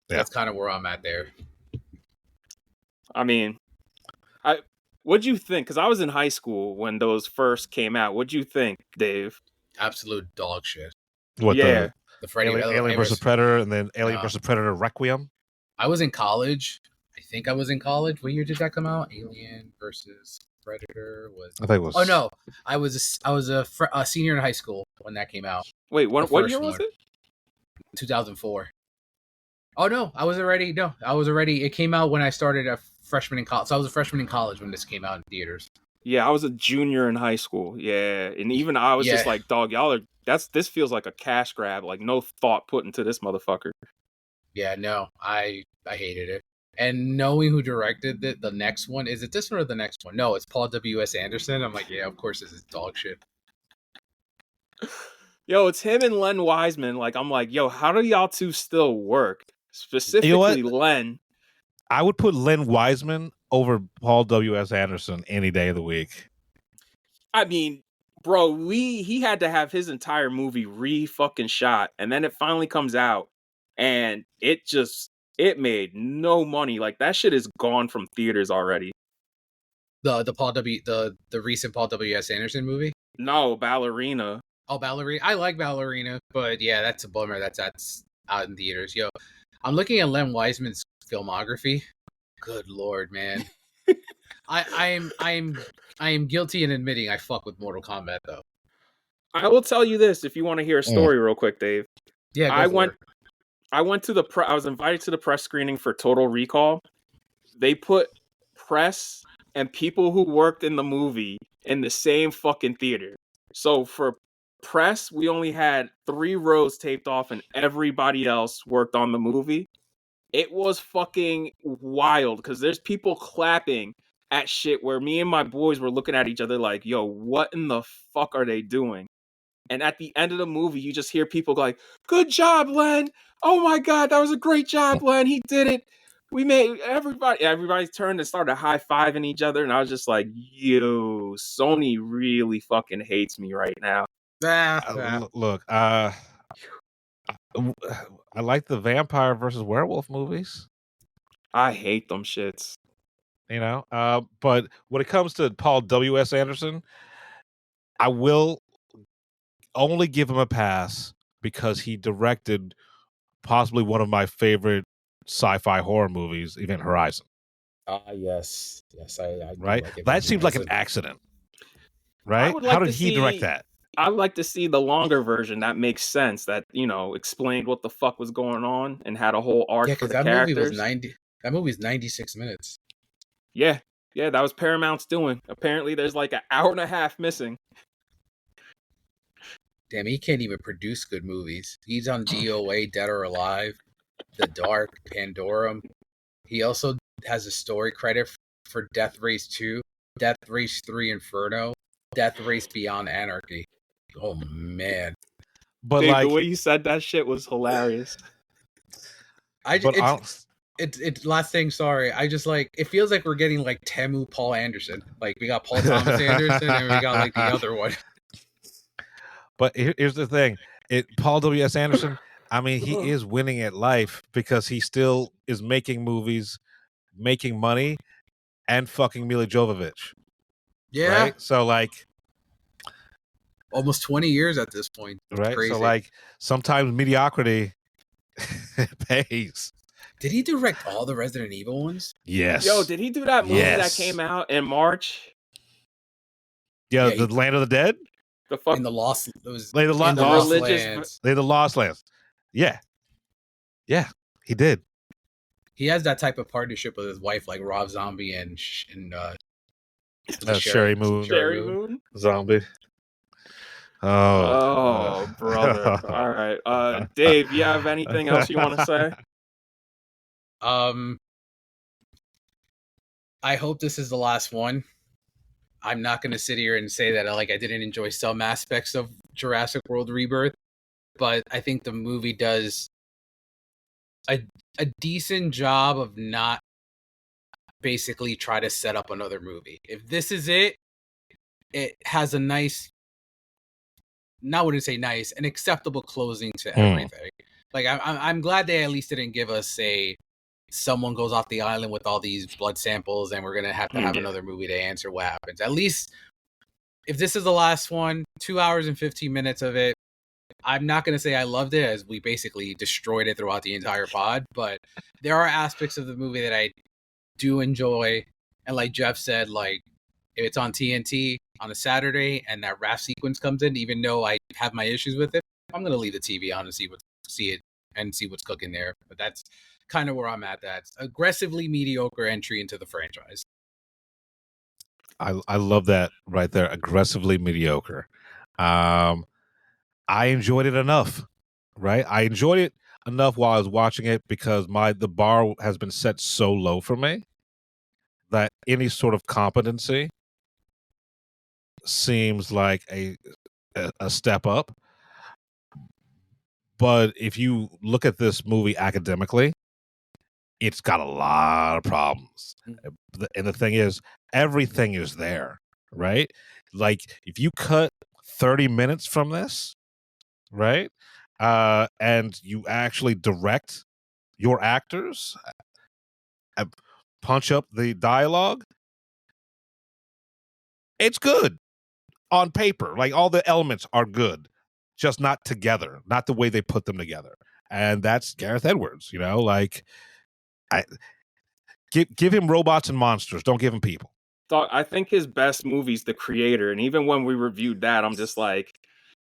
That's kind of where I'm at there. I mean, what'd you think? Because I was in high school when those first came out. What'd you think, Dave? Absolute dog shit. What the Freddy Alien vs. Predator and then Alien vs. Predator Requiem? I was in college. I think I was in college. What year did that come out? Alien versus Predator was. I think it was. Oh no, I was a senior in high school when that came out. Wait, what year was it? 2004. Oh no, I was already. It came out when I started a freshman in college. So I was a freshman in college when this came out in theaters. Yeah, I was a junior in high school. Yeah, and even I was just like, dog, y'all are. This feels like a cash grab. Like no thought put into this motherfucker. Yeah, no, I hated it. And knowing who directed the next one, is it this one or the next one? No, it's Paul W.S. Anderson. I'm like, yeah, of course this is dog shit. Yo, it's him and Len Wiseman. Like, I'm like, yo, how do y'all two still work? Specifically, Len. I would put Len Wiseman over Paul W.S. Anderson any day of the week. I mean, bro, he had to have his entire movie re-fucking shot, and then it finally comes out, and it made no money. Like that shit is gone from theaters already. The recent Paul W.S. Anderson movie? No, Ballerina. Oh, Ballerina. I like Ballerina, but yeah, that's a bummer. That's out in theaters. Yo, I'm looking at Len Wiseman's filmography. Good lord, man. I am guilty in admitting I fuck with Mortal Kombat though. I will tell you this if you want to hear a story real quick, Dave. Yeah, I went to I was invited to the press screening for Total Recall. They put press and people who worked in the movie in the same fucking theater. So for press, we only had 3 rows taped off and everybody else worked on the movie. It was fucking wild because there's people clapping at shit where me and my boys were looking at each other like, yo, what in the fuck are they doing? And at the end of the movie, you just hear people go like, good job, Len. Oh my God, that was a great job, Len. He did it. We made everybody turned and started high-fiving each other. And I was just like, yo, Sony really fucking hates me right now. Look, I like the vampire versus werewolf movies. I hate them shits. You know, but when it comes to Paul W.S. Anderson, I will only give him a pass because he directed possibly one of my favorite sci-fi horror movies, Event Horizon. Yes, I right. Like that seems like an accident, right? How did he direct that? I'd like to see the longer version that makes sense. That explained what the fuck was going on and had a whole arc for the characters. That movie was 96 minutes. Yeah, that was Paramount's doing. Apparently, there's like an hour and a half missing. Damn, he can't even produce good movies. He's on DOA, Dead or Alive, The Dark, Pandorum. He also has a story credit for Death Race 2, Death Race 3 Inferno, Death Race Beyond Anarchy. Oh, man. But dude, the way you said that shit was hilarious. Last thing, sorry. I just it feels like we're getting like Temu Paul Anderson. Like we got Paul Thomas Anderson and we got like the other one. But here's the thing. Paul W.S. Anderson, I mean, he is winning at life because he still is making movies, making money, and fucking Mila Jovovich. Yeah. Right? So almost 20 years at this point. It's right? crazy. So like sometimes mediocrity pays. Did he direct all the Resident Evil ones? Yes. Yo, did he do that movie that came out in March? Yeah, Yeah, the Land of the Dead. The fuck. In the Lost, it was They the in Lo- the Lost- Lost religious- Lands. They the Lost Lands. Yeah, he did. He has that type of partnership with his wife, like Rob Zombie and Sherry Moon. Sherry Moon? Zombie. Oh, brother. All right. Dave, you have anything else you want to say? I hope this is the last one. I'm not going to sit here and say that I didn't enjoy some aspects of Jurassic World Rebirth, but I think the movie does a decent job of not basically try to set up another movie. If this is it, it has a nice, not wouldn't say nice, an acceptable closing to everything. Like I'm glad they at least didn't give us someone goes off the island with all these blood samples and we're gonna have to have another movie to answer what happens. At least if this is the last one, 2 hours and 15 minutes of it, I'm not gonna say I loved it, as we basically destroyed it throughout the entire pod, but there are aspects of the movie that I do enjoy. And like Jeff said, like if it's on TNT on a Saturday and that raft sequence comes in, even though I have my issues with it, I'm gonna leave the TV on and see what's cooking there. But that's kind of where I'm at. That's aggressively mediocre entry into the franchise. I love that right there. Aggressively mediocre. I enjoyed it enough, right? I enjoyed it enough while I was watching it because the bar has been set so low for me that any sort of competency seems like a step up. But if you look at this movie academically, it's got a lot of problems. And the thing is, everything is there, right? Like if you cut 30 minutes from this, right? And you actually direct your actors, punch up the dialogue, it's good on paper. Like all the elements are good, just not together, not the way they put them together. And that's Gareth Edwards, like give him robots and monsters. Don't give him people. I think his best movie's The Creator, and even when we reviewed that, I'm just like,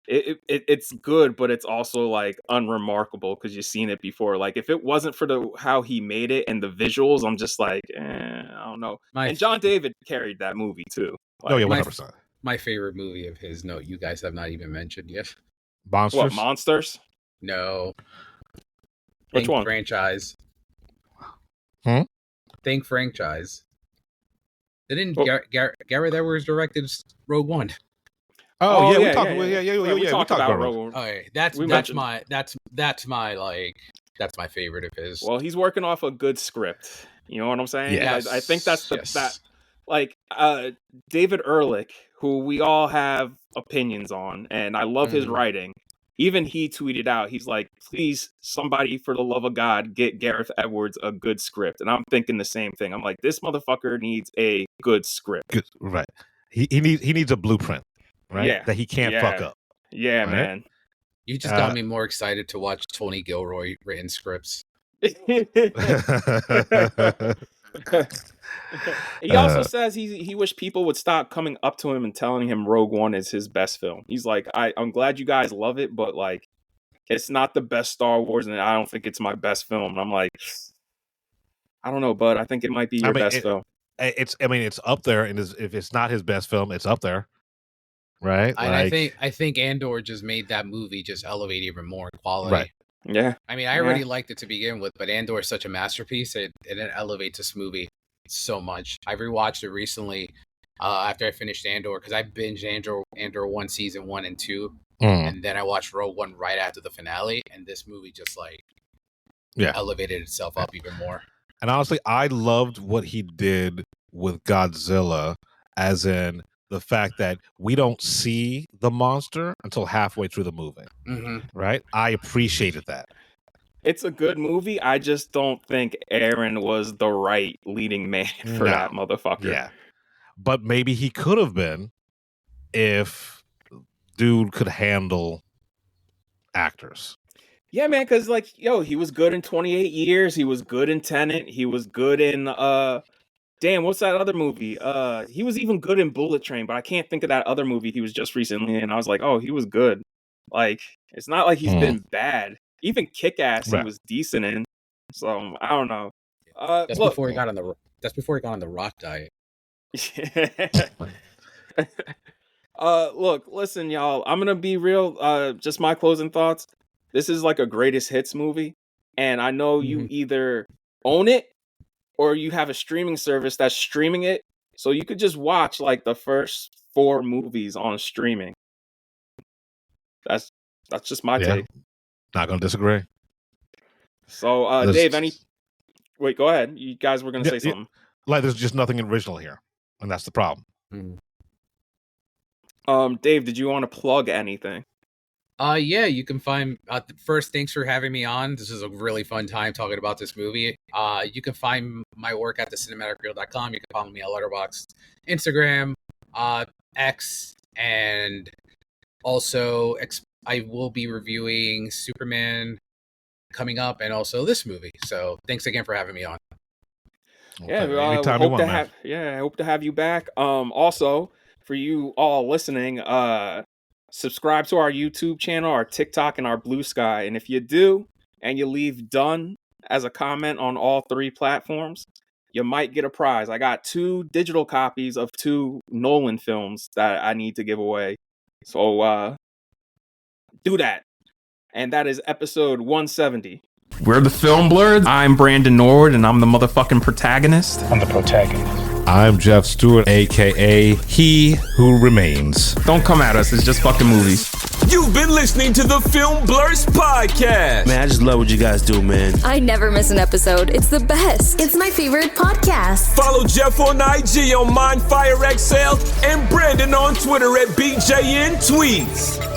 it's good, but it's also like unremarkable because you've seen it before. Like if it wasn't for how he made it and the visuals, I'm just like, I don't know. And John David carried that movie too. Like, oh yeah, 100%. My favorite movie of his, no, you guys have not even mentioned yet. Monsters? What, Monsters? No. Which one? Franchise. Think franchise. Didn't Gareth Edwards directed Rogue One? Oh, yeah, we talked about Rogue One. Okay, that's my favorite of his. Well, he's working off a good script. You know what I'm saying? Yes. I think that's that. Like David Ehrlich, who we all have opinions on, and I love his writing. Even he tweeted out, he's like, please, somebody, for the love of God, get Gareth Edwards a good script. And I'm thinking the same thing. I'm like, this motherfucker needs a good script. Good, right. He needs a blueprint, right? Yeah. That he can't fuck up. Yeah, right? man. You just got me more excited to watch Tony Gilroy written scripts. He also says he wished people would stop coming up to him and telling him Rogue One is his best film. He's like, I'm glad you guys love it, but like, it's not the best Star Wars, and I don't think it's my best film. And I'm like, I don't know, bud. I think it might be your best film. It's up there, and if it's not his best film, it's up there, right? And I think Andor just made that movie just elevate even more in quality. Right. Yeah. I mean, I already liked it to begin with, but Andor is such a masterpiece. It elevates this movie so much. I rewatched it recently after I finished Andor, because I binged Andor 1 season 1 and 2, and then I watched Rogue One right after the finale, and this movie just elevated itself up even more. And honestly, I loved what he did with Godzilla, as in the fact that we don't see the monster until halfway through the movie. Right? I appreciated that. It's a good movie. I just don't think Aaron was the right leading man for that motherfucker. Yeah. But maybe he could have been if dude could handle actors. Yeah, man, because like, yo, he was good in 28 Years. He was good in Tenet. He was good in damn, what's that other movie? He was even good in Bullet Train, but I can't think of that other movie he was just recently in. I was like, oh, he was good. Like, it's not like he's been bad. Even Kick-Ass, he was decent in. So I don't know. That's before he got on the rock diet. Look, listen, y'all. I'm gonna be real. Just my closing thoughts. This is like a greatest hits movie, and I know you either own it or you have a streaming service that's streaming it, so you could just watch like the first 4 movies on streaming. That's just my take. Not gonna disagree. So, Dave, wait, go ahead. You guys were gonna say something. Like, there's just nothing original here, and that's the problem. Dave, did you want to plug anything? Yeah, you can find first, thanks for having me on. This is a really fun time talking about this movie. You can find my work at thecinematicreel.com. You can follow me on Letterboxd, Instagram, X, and also I will be reviewing Superman coming up, and also this movie. So thanks again for having me on. Yeah, anytime you want, man. I hope to have you back. Also, for you all listening, subscribe to our YouTube channel, our TikTok, and our Blue Sky. And if you do, and you leave done as a comment on all 3 platforms, you might get a prize. I got 2 digital copies of 2 Nolan films that I need to give away. So do that. And that is episode 170. We're the Film Blurs. I'm Brandon Norwood, and I'm the motherfucking protagonist. I'm the protagonist. I'm Jeff Stewart, a.k.a. He Who Remains. Don't come at us. It's just fucking movies. You've been listening to the Film Blurs podcast. Man, I just love what you guys do, man. I never miss an episode. It's the best. It's my favorite podcast. Follow Jeff on IG on MindFireXL and Brandon on Twitter at BJN Tweets.